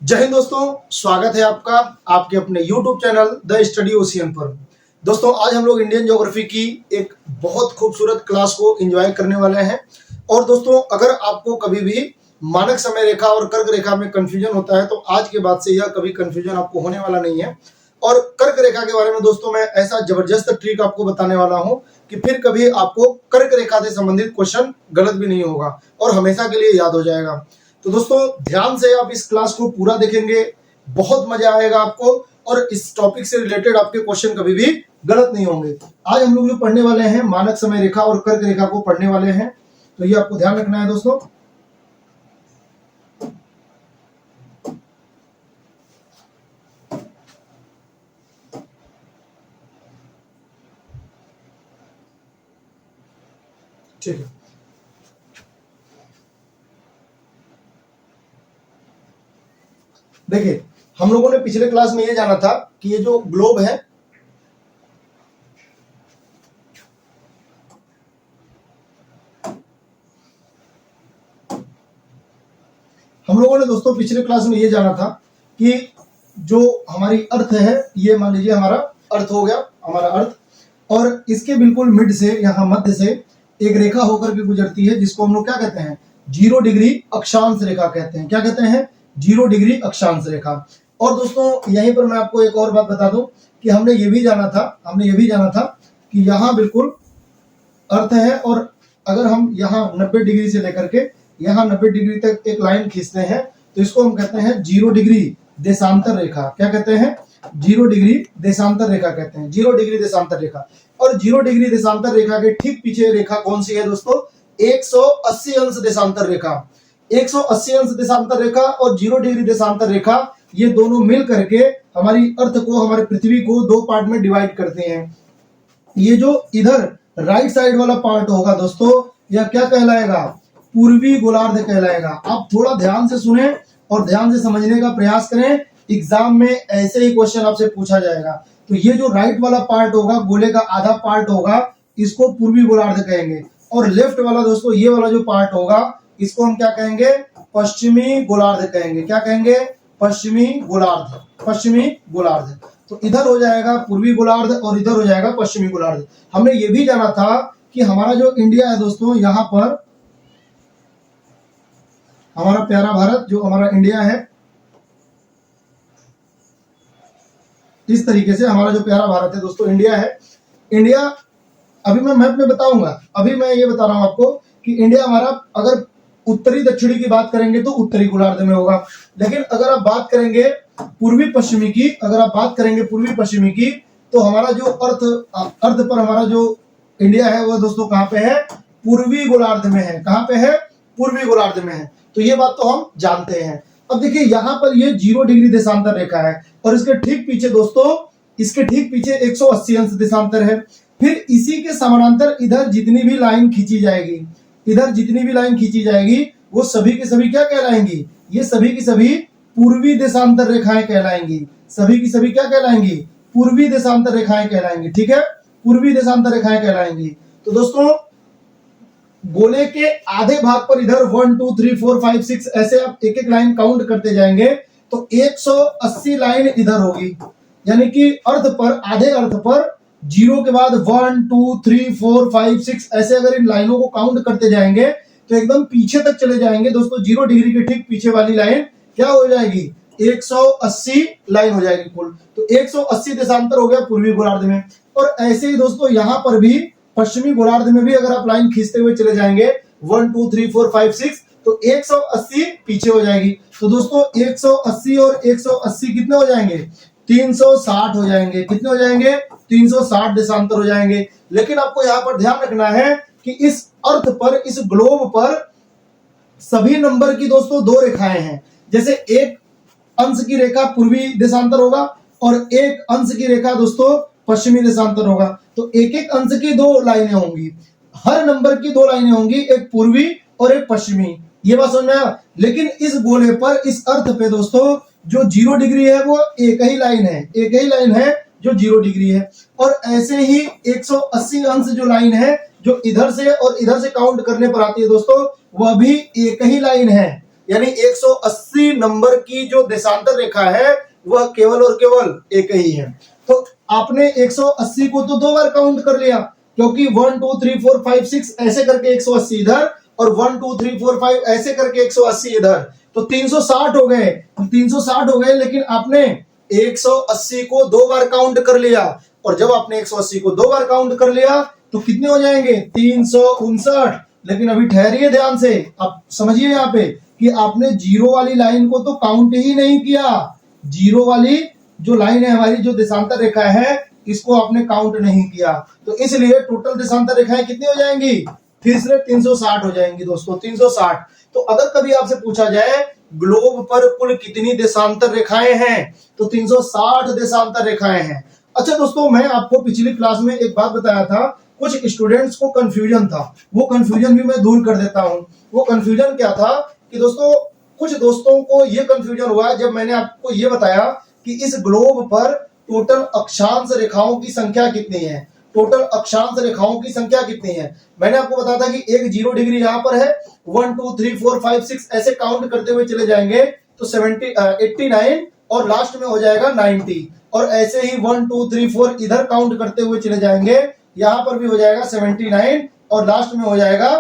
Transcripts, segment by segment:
जय हिंद दोस्तों, स्वागत है आपका आपके अपने YouTube channel the study ocean पर। दोस्तों आज हम लोग इंडियन ज्योग्राफी की एक बहुत खूबसूरत क्लास को एंजॉय करने वाले हैं। और दोस्तों अगर आपको कभी भी मानक समय रेखा और कर्क रेखा में कंफ्यूजन होता है तो आज के बाद से यह कभी कंफ्यूजन आपको होने वाला नहीं है। और कर्क रेखा के बारे में दोस्तों मैं ऐसा जबरदस्त ट्रिक आपको बताने वाला हूं कि फिर कभी आपको कर्क रेखा से संबंधित क्वेश्चन गलत भी नहीं होगा और हमेशा के लिए याद हो जाएगा। तो दोस्तों ध्यान से आप इस क्लास को पूरा देखेंगे, बहुत मजा आएगा आपको और इस टॉपिक से रिलेटेड आपके क्वेश्चन कभी भी गलत नहीं होंगे। आज हम लोग जो पढ़ने वाले हैं मानक समय रेखा और कर्क रेखा को पढ़ने वाले हैं, तो ये आपको ध्यान रखना है दोस्तों। ठीक है, देखिए हम लोगों ने पिछले क्लास में ये जाना था कि ये जो ग्लोब है हम लोगों ने दोस्तों पिछले क्लास में ये जाना था कि जो हमारी अर्थ है, ये मान लीजिए हमारा अर्थ हो गया, हमारा अर्थ, और इसके बिल्कुल मिड से यहाँ मध्य से एक रेखा होकर के गुजरती है जिसको हम लोग क्या कहते हैं, 0 डिग्री अक्षांश रेखा कहते हैं। क्या कहते हैं? 0 डिग्री अक्षांश रेखा। और दोस्तों यहीं पर मैं आपको एक और बात बता दूं कि हमने ये भी जाना था कि यहाँ बिल्कुल अर्थ है और अगर हम यहाँ 90 डिग्री से लेकर के यहाँ 90 डिग्री तक एक लाइन खींचते हैं तो इसको हम कहते हैं 0 डिग्री देशांतर रेखा। क्या कहते हैं? 0 डिग्री देशांतर रेखा कहते हैं, 0 डिग्री देशांतर रेखा। और 0 डिग्री देशांतर रेखा के ठीक पीछे रेखा कौन सी है दोस्तों? 180 अंश देशांतर रेखा। 180 अंश देशांतर रेखा और 0 डिग्री देशांतर रेखा, ये दोनों मिल करके हमारी अर्थ को, हमारी पृथ्वी को दो पार्ट में डिवाइड करते हैं। ये जो इधर राइट साइड वाला पार्ट होगा दोस्तों, यह क्या कहलाएगा? पूर्वी गोलार्ध कहलाएगा। आप थोड़ा ध्यान से सुने और ध्यान से समझने का प्रयास करें, एग्जाम में ऐसे ही क्वेश्चन आपसे पूछा जाएगा। तो ये जो राइट वाला पार्ट होगा, गोले का आधा पार्ट होगा, इसको पूर्वी गोलार्ध कहेंगे। और लेफ्ट वाला दोस्तों, ये वाला जो पार्ट होगा, इसको हम क्या कहेंगे? पश्चिमी गोलार्ध कहेंगे। क्या कहेंगे? पश्चिमी गोलार्ध, पश्चिमी गोलार्ध। तो इधर हो जाएगा पूर्वी गोलार्ध और इधर हो जाएगा पश्चिमी गोलार्ध। हमने ये भी जाना था कि हमारा जो इंडिया है दोस्तों, यहाँ पर हमारा प्यारा भारत, जो हमारा इंडिया है, इस तरीके से हमारा जो प्यारा भारत है दोस्तों, इंडिया है। इंडिया अभी मैं मैप में बताऊंगा, अभी मैं ये बता रहा हूं आपको कि इंडिया हमारा अगर उत्तरी दक्षिणी की बात करेंगे तो उत्तरी गोलार्ध में होगा। लेकिन अगर आप बात करेंगे पूर्वी पश्चिमी की, तो हमारा जो अर्थ पर हमारा जो इंडिया है वो दोस्तों कहां पे है? पूर्वी गोलार्ध में है। कहां पे है? पूर्वी गोलार्ध में है। तो ये बात तो हम जानते हैं। अब देखिए यहाँ पर ये 0 डिग्री देशांतर रेखा है और इसके ठीक पीछे दोस्तों, इसके ठीक पीछे 180 अंश देशांतर है। फिर इसी के समानांतर इधर जितनी भी लाइन खींची जाएगी, वो सभी की सभी क्या कहलाएंगी? ये सभी की सभी पूर्वी देशांतर रेखाएं कहलाएंगी। सभी की सभी क्या कहलाएंगी? पूर्वी देशांतर रेखाएं कहलाएंगी। ठीक है, पूर्वी देशांतर रेखाएं कहलाएंगी। तो दोस्तों गोले के आधे भाग पर इधर 1 2 3 4 5 6 ऐसे आप एक एक लाइन काउंट करते जाएंगे तो 180 लाइन इधर होगी। यानी कि अर्थ पर, आधे अर्थ पर 0 के बाद 1 2 3 4 5 6 ऐसे अगर इन लाइनों को काउंट करते जाएंगे तो एकदम पीछे तक चले जाएंगे दोस्तों। 0 डिग्री के ठीक पीछे वाली लाइन क्या हो जाएगी? 180 लाइन हो जाएगी कुल। तो 180 देशांतर हो गया पूर्वी गोलार्ध में। और ऐसे ही दोस्तों यहाँ पर भी पश्चिमी गोलार्ध में भी अगर आप लाइन खींचते हुए चले जाएंगे 1 2 3 4 5 6 तो 180 पीछे हो जाएगी। तो दोस्तों 180 और 180 कितने हो जाएंगे? 360 हो जाएंगे। कितने हो जाएंगे? 360 देशांतर हो जाएंगे। लेकिन आपको यहाँ पर ध्यान रखना है कि इस अर्थ पर, इस ग्लोब पर सभी नंबर की दोस्तों दो रेखाएं हैं। जैसे एक अंश की रेखा पूर्वी देशांतर होगा और एक अंश की रेखा दोस्तों पश्चिमी देशांतर होगा। तो एक एक अंश की दो लाइनें होंगी, हर नंबर की दो लाइनें होंगी, एक पूर्वी और एक पश्चिमी। ये बात समझ में आया? लेकिन इस गोले पर, इस अर्थ पे दोस्तों जो 0 डिग्री है वो एक ही लाइन है जो 0 डिग्री है। और ऐसे ही 180 अंश जो लाइन है, जो इधर से और इधर से काउंट करने पर आती है दोस्तों, वह भी एक ही लाइन है। यानी 180 नंबर की जो देशांतर रेखा है वह केवल और केवल एक ही है। तो आपने 180 को तो 2 बार काउंट कर लिया, क्योंकि 1 2 3 4 5 6 ऐसे करके 180 इधर और 1 2 3 4 5 ऐसे करके 180 इधर, तो 360 हो गए, 360 हो गए। लेकिन आपने 180 को 2 बार काउंट कर लिया, और जब आपने 180 को 2 बार काउंट कर लिया तो कितने हो जाएंगे? 359। लेकिन अभी ठहरिए ध्यान से, आप समझिए यहाँ पे कि आपने जीरो वाली लाइन को तो काउंट ही नहीं किया। जीरो वाली जो लाइन है हमारी, जो देशांतर रेखा है, इसको आपने काउंट नहीं किया, तो इसलिए टोटल देशांतर रेखाएं कितनी हो जाएंगी? फिर से 360 हो जाएंगी दोस्तों, 360। तो अगर कभी आपसे पूछा जाए ग्लोब पर कुल कितनी देशांतर रेखाएं हैं, तो 360 देशांतर रेखाएं हैं। अच्छा दोस्तों, मैं आपको पिछली क्लास में एक बात बताया था, कुछ स्टूडेंट्स को कंफ्यूजन था, वो कंफ्यूजन भी मैं दूर कर देता हूं। वो कंफ्यूजन क्या था कि दोस्तों, कुछ दोस्तों को ये कंफ्यूजन हुआ जब मैंने आपको ये बताया कि इस ग्लोब पर टोटल अक्षांश रेखाओं की संख्या कितनी है। टोटल अक्षांश रेखाओं की संख्या कितनी है? मैंने आपको बताया था कि एक 0 डिग्री यहाँ पर है, 1 2 3 4 5 6 ऐसे काउंट करते हुए चले जाएंगे तो 89 और लास्ट में हो जाएगा 90, और ऐसे ही 1 2 3 4 इधर काउंट करते हुए चले जाएंगे, यहाँ पर भी हो जाएगा 79 और लास्ट में हो जाएगा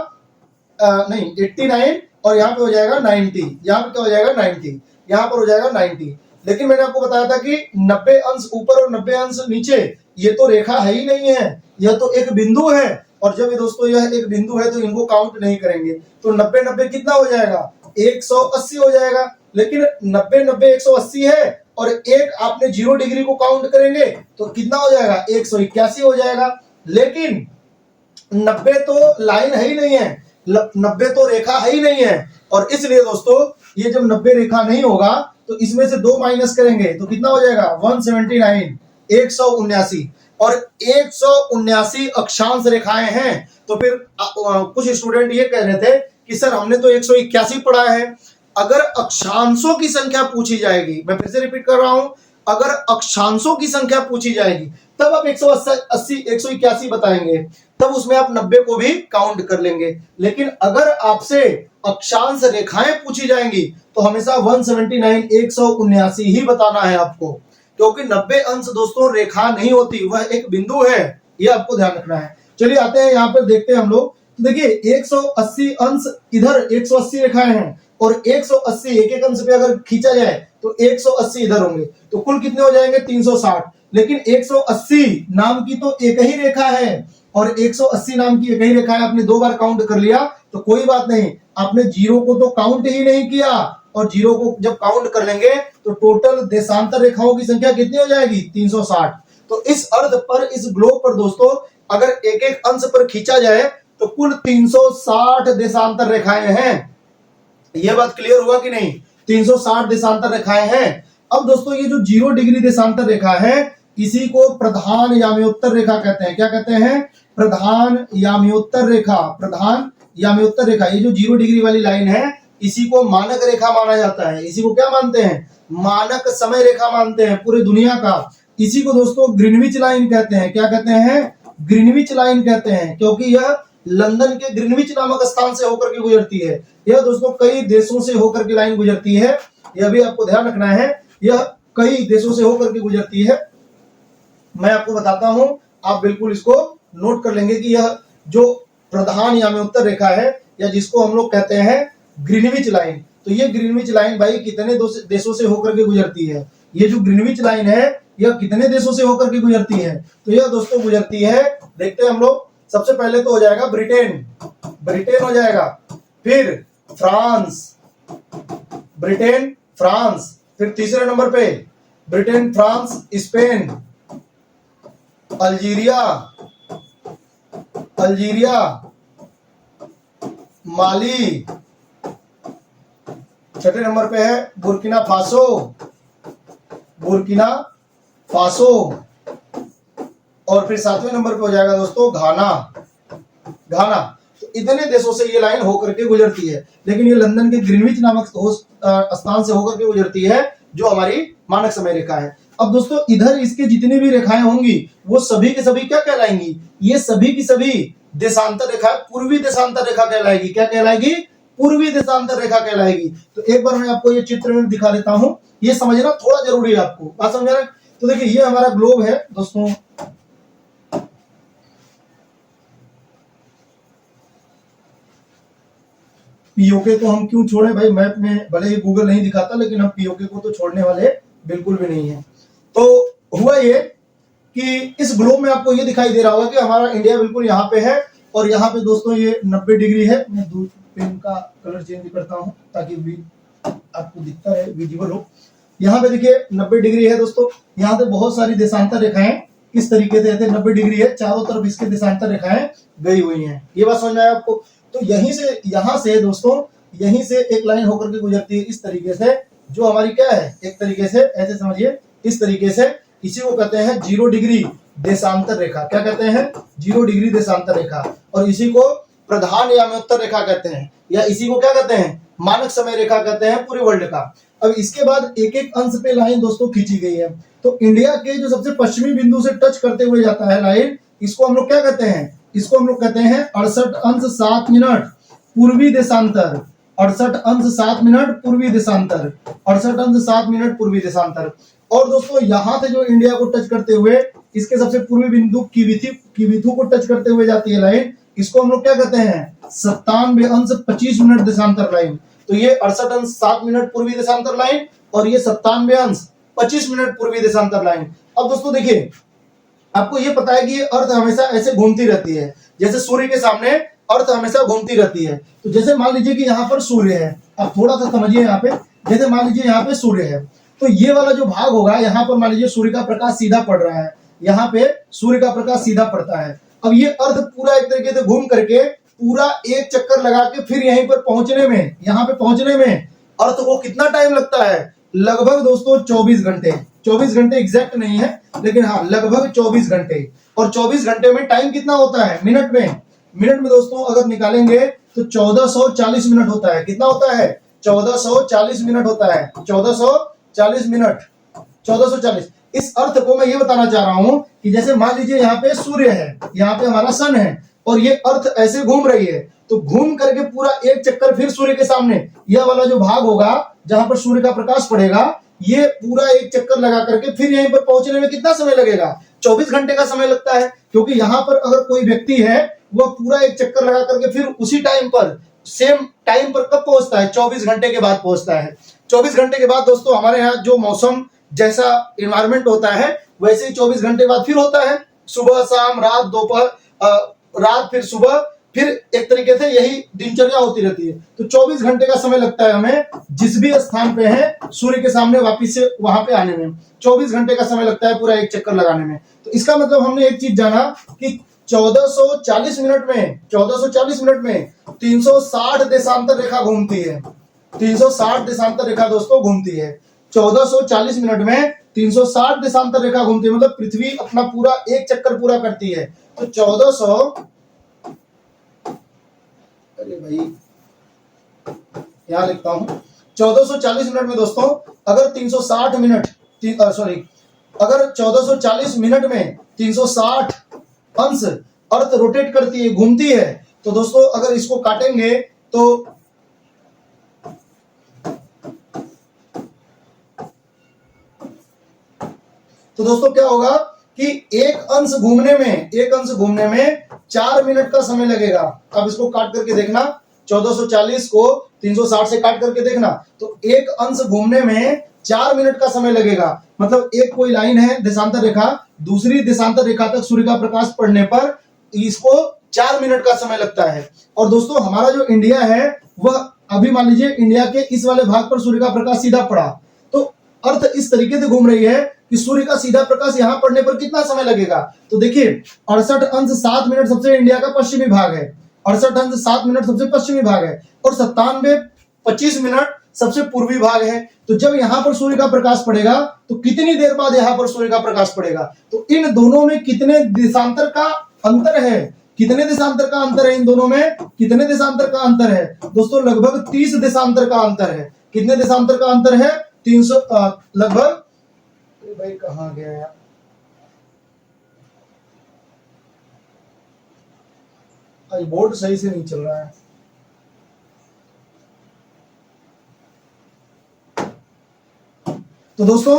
89 और यहाँ पे हो जाएगा 90। यहाँ पे क्या हो जाएगा? 90। यहाँ पर हो जाएगा 90। लेकिन मैंने आपको बताया था कि 90 अंश ऊपर और 90 अंश नीचे, ये तो रेखा है ही नहीं है, यह तो एक बिंदु है। और जब ये दोस्तों यह एक बिंदु है तो इनको काउंट नहीं करेंगे, तो 90 90 कितना हो जाएगा? 180 हो जाएगा। लेकिन 90 90 180 है, और एक आपने 0 डिग्री को काउंट करेंगे तो कितना हो जाएगा? 181 हो जाएगा। लेकिन 90 तो लाइन है ही नहीं है, 90 तो रेखा है ही नहीं है, और इसलिए दोस्तों ये जब 90 रेखा नहीं होगा तो इसमें से 2 माइनस करेंगे तो कितना हो जाएगा? 179, 179। और 179 अक्षांश रेखाएं हैं। तो फिर कुछ स्टूडेंट ये कह रहे थे कि सर हमने तो 181 पढ़ा है, अगर अक्षांशों की संख्या पूछी जाएगी, मैं फिर से रिपीट कर रहा हूं, अगर अक्षांशों की संख्या पूछी जाएगी तब आप 180 181 बताएंगे, तब उसमें आप 90 को भी काउंट कर लेंगे। लेकिन अगर आपसे अक्षांश रेखाएं पूछी जाएंगी तो हमेशा 179 179 ही बताना है आपको, क्योंकि 90 अंश दोस्तों रेखा नहीं होती, वह एक बिंदु है, यह आपको ध्यान रखना है। चलिए आते हैं यहाँ पर, देखते हैं हम लोग। तो देखिए 180 अंश इधर 180 रेखाएं हैं, और 180 एक एक अंश पे अगर खींचा जाए तो 180 इधर होंगे, तो कुल कितने हो जाएंगे? 360। लेकिन 180 नाम की तो एक ही रेखा है, और 180 नाम की एक ही रेखा है, आपने 2 बार काउंट कर लिया तो कोई बात नहीं, आपने 0 को तो काउंट ही नहीं किया, और 0 को जब काउंट कर लेंगे तो टोटल देशांतर रेखाओं की संख्या कितनी हो जाएगी? 360। तो इस अर्थ पर, इस ग्लोब पर दोस्तों अगर एक एक अंश पर खींचा जाए तो कुल 360 देशांतर रेखाएं हैं। यह बात क्लियर हुआ कि नहीं? 360 देशांतर रेखाएं हैं। अब दोस्तों ये जो 0 डिग्री देशांतर रेखा है, इसी को प्रधान याम्योत्तर रेखा कहते हैं। क्या कहते हैं? प्रधान याम्योत्तर रेखा। प्रधान याम्योत्तर रेखा, ये जो 0 डिग्री वाली लाइन है, इसी को मानक रेखा माना जाता है। इसी को क्या मानते हैं? मानक समय रेखा मानते हैं पूरी दुनिया का। इसी को दोस्तों ग्रीनविच लाइन कहते हैं। क्या कहते हैं? ग्रीनविच लाइन कहते हैं, क्योंकि यह लंदन के ग्रीनविच नामक स्थान से होकर के गुजरती है। यह दोस्तों कई देशों से होकर के लाइन गुजरती है, यह भी आपको ध्यान रखना है, यह कई देशों से होकर के गुजरती है। मैं आपको बताता हूं, आप बिल्कुल इसको नोट कर लेंगे कि यह जो प्रधान याम्योत्तर रेखा है, या जिसको हम लोग कहते हैं ग्रीनविच लाइन, तो ये ग्रीनविच लाइन भाई कितने देशों से होकर के गुजरती है? ये जो ग्रीनविच लाइन है यह कितने देशों से होकर के गुजरती है? तो यह दोस्तों गुजरती है, देखते हैं हम लोग। सबसे पहले तो हो जाएगा ब्रिटेन, ब्रिटेन हो जाएगा, फिर फ्रांस, ब्रिटेन फ्रांस, फिर तीसरे नंबर पे Britain France Spain, Algeria, Algeria, Mali, छठे नंबर पे है बुर्किना फासो, बुर्किना फासो, और फिर सातवें नंबर पे हो जाएगा दोस्तों घाना, घाना। तो इतने देशों से ये लाइन होकर के गुजरती है, लेकिन ये लंदन के ग्रीनविच नामक स्थान से होकर के गुजरती है, जो हमारी मानक समय रेखा है। अब दोस्तों इधर इसके जितनी भी रेखाएं होंगी वो सभी के सभी क्या कहलाएंगी? ये सभी की सभी देशांतर रेखा, पूर्वी देशांतर रेखा कहलाएगी। क्या कहलाएगी? पूर्वी देशांतर रेखा कहलाएगी। तो एक बार मैं आपको ये चित्र में दिखा देता हूं, ये समझना थोड़ा जरूरी है आपको, बात समझ रहे हैं। तो देखिए ये हमारा ग्लोब है दोस्तों, पीओके को हम क्यों छोड़े भाई, मैप में भले ही गूगल नहीं दिखाता लेकिन हम पीओके को तो छोड़ने वाले बिल्कुल भी नहीं है। तो हुआ ये कि इस ग्लोब में आपको ये दिखाई दे रहा होगा कि हमारा इंडिया बिल्कुल यहाँ पे है, और यहाँ पे दोस्तों ये 90 डिग्री है। मैं दूर पेन का कलर चेंज करता हूँ ताकि आपको दिखता है, विजिबल हो। यहाँ पे देखिए 90 डिग्री है दोस्तों, यहाँ पे बहुत सारी देशांतर रेखाएं इस तरीके से 90 डिग्री है, चारों तरफ इसके देशांतर रेखाएं गई हुई हैं। ये बात समझ में आया आपको। तो यहीं से, यहाँ से दोस्तों, यहीं से एक लाइन होकर के गुजरती है इस तरीके से, जो हमारी क्या है, एक तरीके से ऐसे समझिए, इस तरीके से। इसी को कहते हैं 0 डिग्री देशांतर रेखा। क्या कहते हैं? 0 डिग्री देशांतर रेखा। और इसी को प्रधान याम्योत्तर रेखा कहते हैं, या इसी को क्या कहते हैं, मानक समय रेखा कहते हैं पूरे वर्ल्ड का। अब इसके बाद एक एक अंश पे लाइन दोस्तों खींची गई है। तो इंडिया के जो सबसे पश्चिमी बिंदु से टच करते हुए जाता है लाइन, इसको हम लोग क्या कहते हैं, इसको हम लोग कहते हैं 68 अंश 7 मिनट पूर्वी देशांतर। 68 अंश 7 मिनट पूर्वी देशांतर, 68 अंश 7 मिनट पूर्वी देशांतर। और दोस्तों यहां से जो इंडिया को टच करते हुए इसके सबसे पूर्वी बिंदु किविथु को टच करते हुए जाती है लाइन, इसको हम लोग क्या कहते हैं, 97 अंश 25 मिनट देशांतर लाइन। तो ये 68 अंश 7 मिनट पूर्वी देशांतर लाइन, और ये 97 अंश 25 मिनट पूर्वी देशांतर लाइन। अब दोस्तों देखिए, आपको ये पता है कि ये अर्थ हमेशा ऐसे घूमती रहती है, जैसे सूर्य के सामने अर्थ हमेशा घूमती रहती है। तो जैसे मान लीजिए कि यहाँ पर सूर्य है, अब थोड़ा सा समझिए यहाँ पे, जैसे मान लीजिए यहाँ पे सूर्य है, तो ये वाला जो भाग होगा, यहाँ पर मान लीजिए सूर्य का प्रकाश सीधा पड़ रहा है, यहाँ पे सूर्य का प्रकाश सीधा पड़ता है। अब ये अर्थ पूरा एक तरीके से घूम करके पूरा एक चक्कर लगा के फिर यहीं पर पहुंचने में, यहाँ पे पहुंचने में अर्थ को कितना टाइम लगता है, लगभग दोस्तों 24 घंटे। 24 घंटे एग्जैक्ट नहीं है, लेकिन हाँ लगभग 24 घंटे। और 24 घंटे में टाइम कितना होता है, मिनट में, मिनट में दोस्तों अगर निकालेंगे तो 1440 मिनट होता है। कितना होता है, 1440 मिनट होता है, 1440 मिनट, 1440। इस अर्थ को मैं ये बताना चाह रहा हूं कि जैसे मान लीजिए यहाँ पे सूर्य है, यहाँ पे हमारा सन है, और ये अर्थ ऐसे घूम रही है, तो घूम करके पूरा एक चक्कर फिर सूर्य के सामने, यह वाला जो भाग होगा जहां पर सूर्य का प्रकाश पड़ेगा, ये पूरा एक चक्कर लगा करके फिर यहीं पर पहुंचने में कितना समय लगेगा, 24 घंटे का समय लगता है। क्योंकि यहाँ पर अगर कोई व्यक्ति है, वह पूरा एक चक्कर लगा करके फिर उसी टाइम पर, सेम टाइम पर कब पहुंचता है, 24 घंटे के बाद पहुंचता है। 24 घंटे के बाद दोस्तों हमारे यहाँ जो मौसम जैसा इन्वायरमेंट होता है, वैसे ही 24 घंटे बाद फिर होता है, सुबह शाम रात दोपहर, रात फिर सुबह, फिर एक तरीके से यही दिनचर्या होती रहती है। तो 24 घंटे का समय लगता है हमें जिस भी स्थान पे है सूर्य के सामने वापिस से वहां पे आने में, 24 घंटे का समय लगता है पूरा एक चक्कर लगाने में। तो इसका मतलब हमने एक चीज जाना कि 1440 मिनट में, 1440 मिनट में 360 देशांतर रेखा घूमती है, 360 देशांतर रेखा दोस्तों घूमती है। 1440 मिनट में 360 देशांतर रेखा घूमती है, मतलब पृथ्वी अपना पूरा एक चक्कर पूरा करती है। तो 1400, अरे भाई यहां लिखता हूं, 1440 मिनट में दोस्तों अगर 360 मिनट, सॉरी, अगर 1440 मिनट में 360 अंश अर्थ रोटेट करती है, घूमती है, तो दोस्तों अगर इसको काटेंगे तो दोस्तों क्या होगा कि एक अंश घूमने में 4 मिनट का समय लगेगा। अब इसको काट करके देखना, 1440 को 360 से काट करके देखना, तो एक अंश घूमने में 4 मिनट का समय लगेगा। मतलब एक कोई लाइन है देशांतर रेखा, दूसरी देशांतर रेखा तक सूर्य का प्रकाश पड़ने पर इसको 4 मिनट का समय लगता है। और दोस्तों हमारा जो इंडिया है, वह अभी मान लीजिए इंडिया के इस वाले भाग पर सूर्य का प्रकाश सीधा पड़ा, तो अर्थ इस तरीके से घूम रही है कि सूर्य का सीधा प्रकाश यहां पड़ने पर कितना समय लगेगा। तो देखिए 68 अंश 7 मिनट सबसे इंडिया का पश्चिमी भाग है, 68 अंश 7 मिनट सबसे पश्चिमी भाग है, और 97 25 मिनट सबसे पूर्वी भाग है। तो जब यहां पर सूर्य का प्रकाश पड़ेगा तो कितनी देर बाद यहां पर सूर्य का प्रकाश पड़ेगा, तो इन दोनों में कितने देशांतर का अंतर है, कितने देशांतर का अंतर है, इन दोनों में कितने देशांतर का अंतर है दोस्तों, लगभग 30 देशांतर का अंतर है। कितने देशांतर का अंतर है, 300 लगभग, भाई कहां गया यार, आज बोर्ड सही से नहीं चल रहा है, तो दोस्तों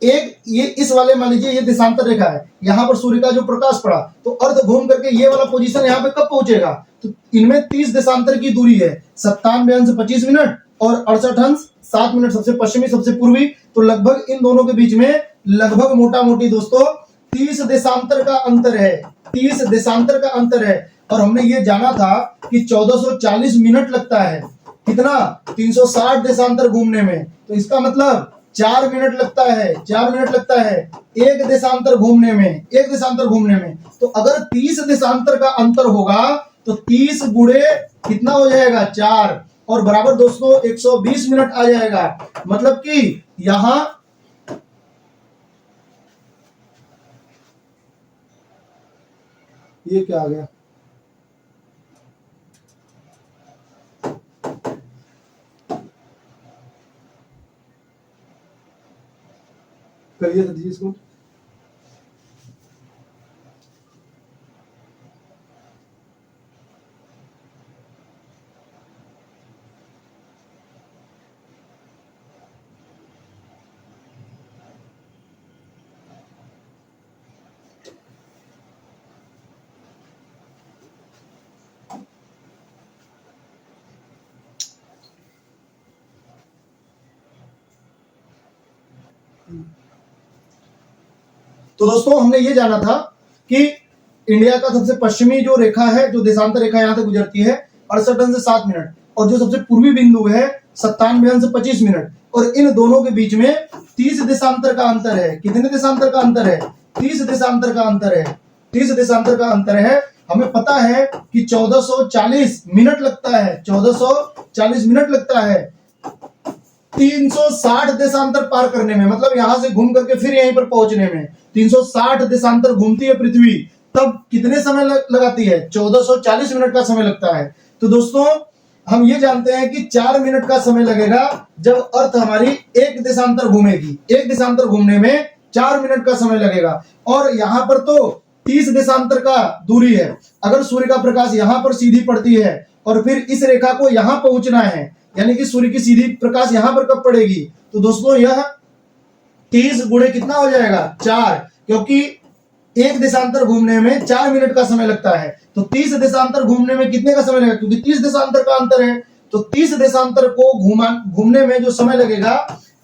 एक ये इस वाले मान लीजिए ये देशांतर रेखा है, यहाँ पर सूर्य का जो प्रकाश पड़ा तो अर्थ घूम करके ये वाला पोजीशन यहाँ पे कब पहुंचेगा, तो इनमें 30 देशांतर की दूरी है, 97 अंश 25 मिनट और 68 अंश 7 मिनट, सबसे पश्चिमी सबसे पूर्वी, तो लगभग इन दोनों के बीच में लगभग मोटा मोटी दोस्तों 30 देशांतर का अंतर है, 30 देशांतर का अंतर है। और हमने ये जाना था कि 1440 मिनट लगता है, कितना 360 देशांतर घूमने में, तो इसका मतलब 4 मिनट लगता है, 4 मिनट लगता है एक देशांतर घूमने में, एक देशांतर घूमने में। तो अगर 30 देशांतर का अंतर होगा तो 30 गुणे कितना हो जाएगा 4 और बराबर दोस्तों 120 मिनट आ जाएगा। मतलब कि यहां ये क्या आ गया, करिए दीजिए इसको। तो दोस्तों हमने ये जाना था कि इंडिया का सबसे पश्चिमी जो रेखा है, जो देशांतर रेखा यहां से गुजरती है 68 अंश 7 मिनट और जो सबसे पूर्वी बिंदु है 97 अंश 25 मिनट और इन दोनों के बीच में 30 देशांतर का अंतर है। कितने देशांतर का अंतर है, 30 देशांतर का अंतर है, 30 देशांतर का अंतर है। हमें पता है कि 1440 मिनट लगता है, 1440 मिनट लगता है 360 देशांतर पार करने में, मतलब यहां से घूम करके फिर यहीं पर पहुंचने में 360 देशांतर घूमती है पृथ्वी, तब कितने समय लगाती है, 1440 मिनट का समय लगता है। तो दोस्तों हम ये जानते हैं कि 4 मिनट का समय लगेगा जब अर्थ हमारी एक देशांतर घूमेगी, एक देशांतर घूमने में 4 मिनट का समय लगेगा। और यहां पर तो 30 देशांतर का दूरी है, अगर सूर्य का प्रकाश यहां पर सीधी पड़ती है और फिर इस रेखा को यहां पहुंचना है, यानी कि सूर्य की सीधी प्रकाश यहां पर कब पड़ेगी, तो दोस्तों यह 30 गुणे कितना हो जाएगा 4, क्योंकि एक देशांतर घूमने में 4 मिनट का समय लगता है। तो 30 देशांतर घूमने में कितने का समय लगेगा, क्योंकि 30 देशांतर का अंतर है, तो 30 देशांतर को घूमने में जो समय लगेगा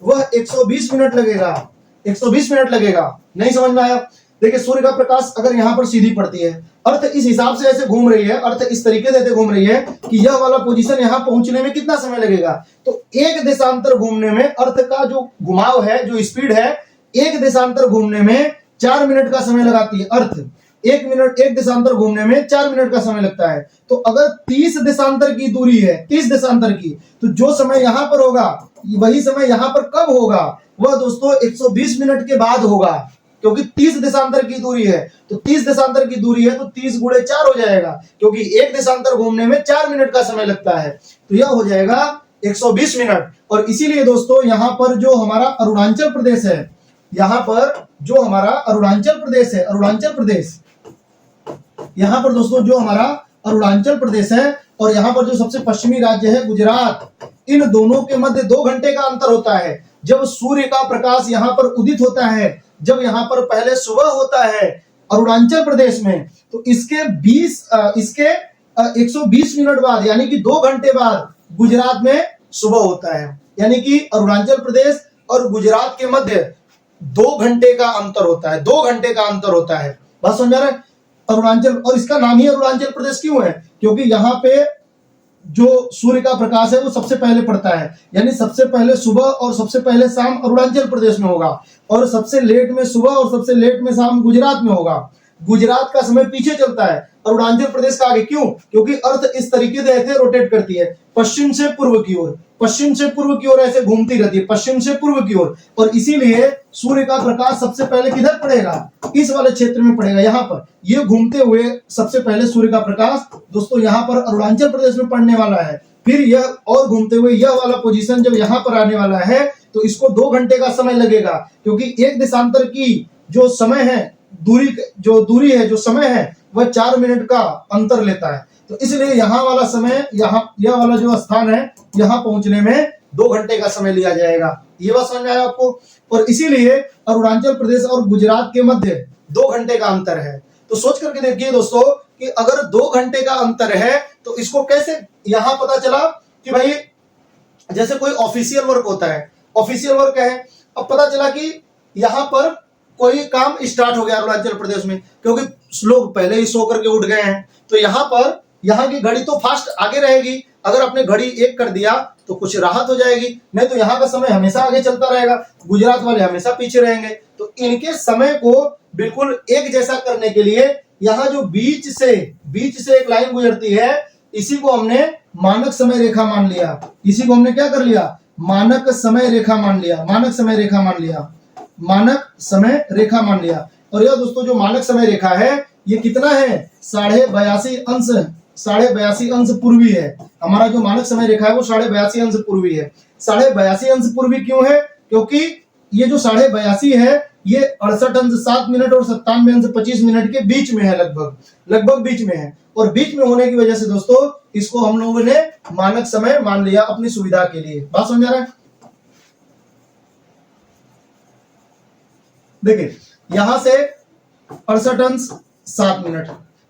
वह 120 मिनट लगेगा, 120 मिनट लगेगा। नहीं समझ में आया? देखिए सूर्य का प्रकाश अगर यहां पर सीधी पड़ती है, अर्थ इस हिसाब से ऐसे घूम रही है, अर्थ इस तरीके से घूम रही है कि यह वाला पोजीशन यहां पहुंचने में कितना समय लगेगा, तो एक देशांतर घूमने में अर्थ का जो घुमाव है, जो स्पीड है, एक देशांतर घूमने में 4 मिनट का समय लगाती है अर्थ, एक देशांतर घूमने में 4 मिनट का समय लगता है। तो अगर 30 देशांतर की दूरी है, 30 देशांतर की, तो जो समय यहां पर होगा वही समय यहां पर कब होगा, वह दोस्तों 120 मिनट के बाद होगा, क्योंकि 30 देशांतर की दूरी है। तो 30 देशांतर की दूरी है तो 30 गुणे 4 हो जाएगा, क्योंकि एक देशांतर घूमने में 4 मिनट का समय लगता है, तो यह हो जाएगा 120 मिनट। और इसीलिए दोस्तों यहां पर जो हमारा अरुणाचल प्रदेश है, यहां पर जो हमारा अरुणाचल प्रदेश है, अरुणाचल प्रदेश, यहां पर दोस्तों जो हमारा अरुणाचल प्रदेश है और यहां पर जो सबसे पश्चिमी राज्य है गुजरात, इन दोनों के मध्य 2 घंटे का अंतर होता है। जब सूर्य का प्रकाश यहां पर उदित होता है, जब यहां पर पहले सुबह होता है अरुणाचल प्रदेश में, तो इसके 120 मिनट बाद यानी कि 2 घंटे बाद गुजरात में सुबह होता है। यानी कि अरुणाचल प्रदेश और गुजरात के मध्य 2 घंटे का अंतर होता है, 2 घंटे का अंतर होता है। बात समझ रहे हैं? अरुणाचल, और इसका नाम ही अरुणाचल प्रदेश क्यों है, क्योंकि यहाँ पे जो सूर्य का प्रकाश है वो सबसे पहले पड़ता है, यानी सबसे पहले सुबह और सबसे पहले शाम अरुणाचल प्रदेश में होगा और सबसे लेट में सुबह और सबसे लेट में शाम गुजरात में होगा। गुजरात का समय पीछे चलता है, अरुणाचल प्रदेश का आगे। क्यों? क्योंकि अर्थ इस तरीके से ऐसे रोटेट करती है, पश्चिम से पूर्व की ओर, पश्चिम से पूर्व की ओर ऐसे घूमती रहती है, पश्चिम से पूर्व की ओर, और इसीलिए सूर्य का प्रकाश सबसे पहले किधर पड़ेगा, इस वाले क्षेत्र में पड़ेगा, यहाँ पर। ये घूमते हुए सबसे पहले सूर्य का प्रकाश दोस्तों यहाँ पर अरुणाचल प्रदेश में पड़ने वाला है, फिर यह और घूमते हुए यह वाला पोजीशन जब यहाँ पर आने वाला है तो इसको 2 घंटे का समय लगेगा, क्योंकि एक देशांतर की जो समय है, दूरी है, जो समय है, वह 4 मिनट का अंतर लेता है। तो इसलिए यहाँ वाला समय, यह वाला जो स्थान है, यहाँ पहुंचने में 2 घंटे का समय लिया जाएगा। ये बात समझ में आया आपको। और इसीलिए अरुणाचल प्रदेश और गुजरात के मध्य 2 घंटे का अंतर है। तो सोच करके देखिए दोस्तों कि अगर 2 घंटे का अंतर है तो इसको कैसे यहां पता चला कि भाई जैसे कोई ऑफिशियल वर्क होता है, ऑफिशियल वर्क है, अब पता चला कि यहां पर कोई काम स्टार्ट हो गया अरुणाचल प्रदेश में, क्योंकि लोग पहले ही सो करके उठ गए हैं, तो यहां पर यहाँ की घड़ी तो फास्ट आगे रहेगी। अगर आपने घड़ी 1 कर दिया तो कुछ राहत हो जाएगी, नहीं तो यहाँ का समय हमेशा आगे चलता रहेगा, गुजरात वाले हमेशा पीछे रहेंगे। तो इनके समय को बिल्कुल एक जैसा करने के लिए यहाँ जो बीच से एक लाइन गुजरती है, इसी को हमने मानक समय रेखा मान लिया। इसी को हमने क्या कर लिया? मानक समय रेखा मान लिया। मानक समय रेखा मान लिया। मानक समय रेखा मान लिया। और यह दोस्तों जो मानक समय रेखा है ये कितना है? 82.5 अंश पूर्वी है। हमारा जो मानक समय रेखा है वो 82.5 अंश पूर्वी है। 82.5 अंश पूर्वी क्यों है? क्योंकि ये जो 82.5 है ये 68 अंश 7 मिनट और 97 अंश 25 मिनट के बीच में है, लगभग बीच में है। और बीच में होने की वजह से दोस्तों इसको हम लोगों ने मानक समय मान लिया अपनी सुविधा के लिए। बात समझ आ रहा है? देखिए यहां से 68 अंश 7 मिनट,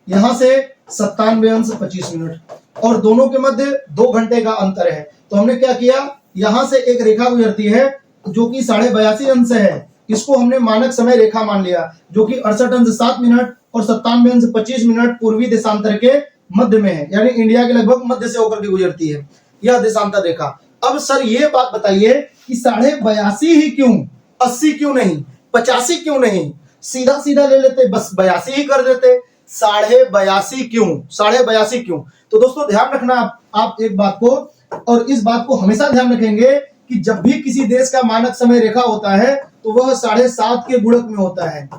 यहां से 97 अंश 25 मिनट, और दोनों के मध्य 2 घंटे का अंतर है। तो हमने क्या किया, यहां से एक रेखा गुजरती है जो कि 82.5 अंश है, इसको हमने मानक समय रेखा मान लिया, जो कि 68 अंश 7 मिनट और 97 अंश 25 मिनट पूर्वी देशांतर के मध्य में है, यानी इंडिया के लगभग मध्य से होकर के गुजरती है यह देशांतर रेखा। अब सर ये बात बताइए कि 82.5 ही क्यों, 80 क्यों नहीं, 85 क्यों नहीं, सीधा सीधा ले लेते, बस 82 ही कर देते। 82.5 क्यों, 82.5 क्यों? तो दोस्तों ध्यान रखना आप एक बात को, और इस बात को हमेशा ध्यान रखेंगे कि जब भी किसी देश का मानक समय रेखा होता है तो वह 7.5 के गुणक में होता है,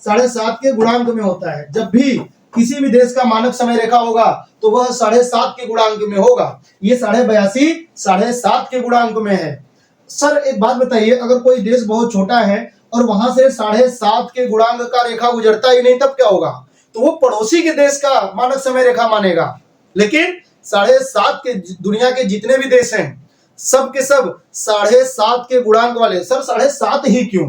7.5 के गुणांक में होता है। जब भी किसी भी देश का मानक समय रेखा होगा तो वह 7.5 के गुणांक में होगा। ये 82.5 7.5 के गुणांक में है। सर एक बात बताइए, अगर कोई देश बहुत छोटा है और वहां से 7.5 के गुणांक का रेखा गुजरता ही नहीं, तब क्या होगा? तो वो पड़ोसी के देश का मानक समय रेखा मानेगा। लेकिन 7.5 के दुनिया के जितने भी देश हैं सब के सब 7.5 के गुणांक वाले। सर 7.5 ही क्यों?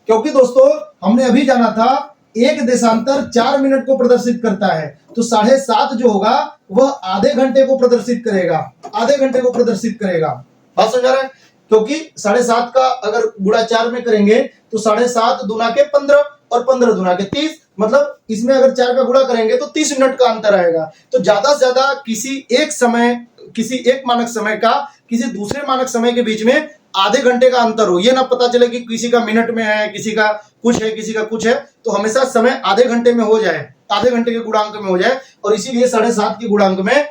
क्योंकि दोस्तों हमने अभी जाना था एक देशांतर 4 मिनट को प्रदर्शित करता है, तो 7.5 जो होगा वह आधे घंटे को प्रदर्शित करेगा, आधे घंटे को प्रदर्शित करेगा। बात समझ आ रहा है? क्योंकि 7.5 का अगर गुणा 4 में करेंगे तो 7.5 दूना के 15 और 15 दूना के 30, मतलब इसमें अगर 4 का गुणा करेंगे तो 30 मिनट का अंतर आएगा। तो ज्यादा से ज्यादा किसी एक मानक समय का किसी दूसरे मानक समय के बीच में आधे घंटे का अंतर हो, ये ना पता चले कि किसी का मिनट में है, किसी का कुछ है, किसी का कुछ है, तो हमेशा समय आधे घंटे में हो जाए, आधे घंटे के गुणांक में हो जाए, और इसीलिए 7.5 के गुणांक में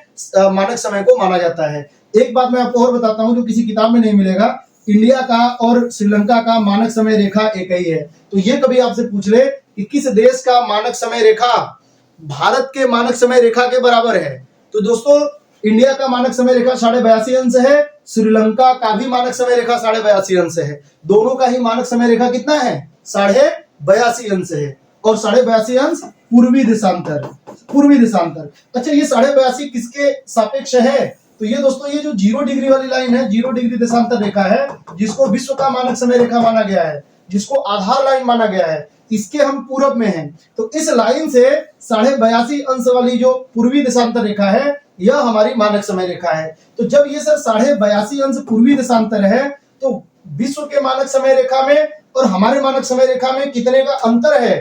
मानक समय को माना जाता है। एक बात मैं आपको और बताता हूं जो किसी किताब में नहीं मिलेगा, इंडिया का और श्रीलंका का मानक समय रेखा एक ही है। तो ये कभी आपसे पूछ ले कि किस देश का मानक समय रेखा भारत के मानक समय रेखा के बराबर है, तो दोस्तों इंडिया का मानक समय रेखा 82.5 अंश है, श्रीलंका का भी मानक समय रेखा 82.5 अंश है। दोनों का ही मानक समय रेखा कितना है? 82.5 अंश है, और 82.5 अंश पूर्वी देशांतर, पूर्वी देशांतर। अच्छा ये 82.5 किसके सापेक्ष है? तो ये दोस्तों ये जो 0 डिग्री वाली लाइन है, 0 डिग्री देशांतर रेखा है, जिसको विश्व का मानक समय रेखा माना गया है, जिसको आधार लाइन माना गया है, इसके हम पूरब में हैं। तो इस लाइन से 82.5 अंश वाली जो पूर्वी देशांतर रेखा है यह हमारी मानक समय रेखा है। तो जब ये सर 82.5 अंश पूर्वी देशांतर है तो विश्व के मानक समय रेखा में और हमारे मानक समय रेखा में कितने का अंतर है?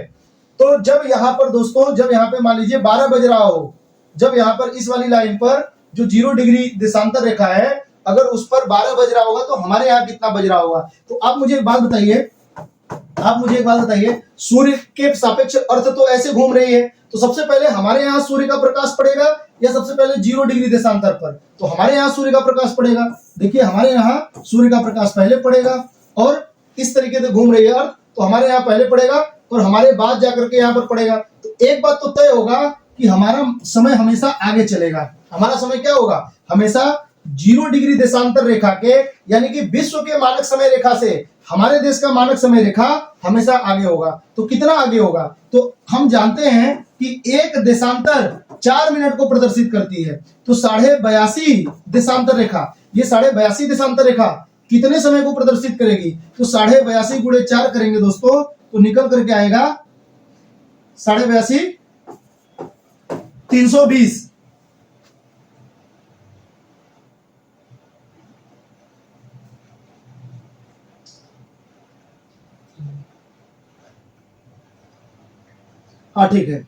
तो जब यहाँ पर दोस्तों, जब यहाँ पे मान लीजिए 12 बज रहा हो, जब यहाँ पर इस वाली लाइन पर जो 0 डिग्री देशांतर रेखा है अगर उस पर 12 बज रहा होगा तो हमारे यहाँ कितना बज रहा होगा? तो आप मुझे एक बात बताइए, सूर्य के सापेक्ष अर्थ तो ऐसे घूम रही है, तो सबसे पहले हमारे यहाँ सूर्य का प्रकाश पड़ेगा या सबसे पहले 0 डिग्री देशांतर पर? तो हमारे यहाँ सूर्य का प्रकाश पड़ेगा। देखिए हमारे यहाँ सूर्य का प्रकाश पहले पड़ेगा और इस तरीके से घूम रही है अर्थ, तो हमारे यहाँ पहले पड़ेगा और हमारे बाद जाकर के यहाँ पर पड़ेगा। तो एक बात तो तय होगा कि हमारा समय हमेशा आगे चलेगा। हमारा समय क्या होगा? हमेशा 0 डिग्री देशांतर रेखा के यानी कि विश्व के मानक समय रेखा से हमारे देश का मानक समय रेखा हमेशा आगे होगा। तो कितना आगे होगा? तो हम जानते हैं कि एक देशांतर 4 मिनट को प्रदर्शित करती है, तो 82.5 देशांतर रेखा, ये 82.5 देशांतर रेखा कितने समय को प्रदर्शित करेगी? तो 82.5 गुणे 4 करेंगे दोस्तों, तो निकल करके आएगा 82.5 320। हाँ ठीक है,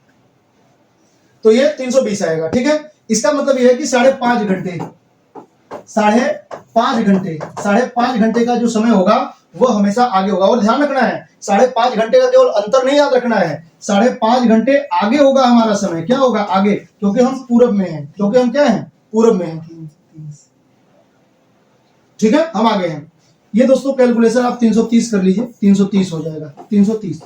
तो ये 320 आएगा। ठीक है, इसका मतलब ये है कि 5.5 घंटे, 5.5 घंटे का जो समय होगा वो हमेशा आगे होगा। और ध्यान रखना है 5.5 घंटे का केवल अंतर नहीं याद रखना है, 5.5 घंटे आगे होगा हमारा समय। क्या होगा? आगे, क्योंकि हम पूरब में हैं, क्योंकि हम क्या हैं? पूरब में हैं। ठीक है, हम आगे हैं। ये दोस्तों कैलकुलेशन आप 330 कर लीजिए, 330 हो जाएगा, 330।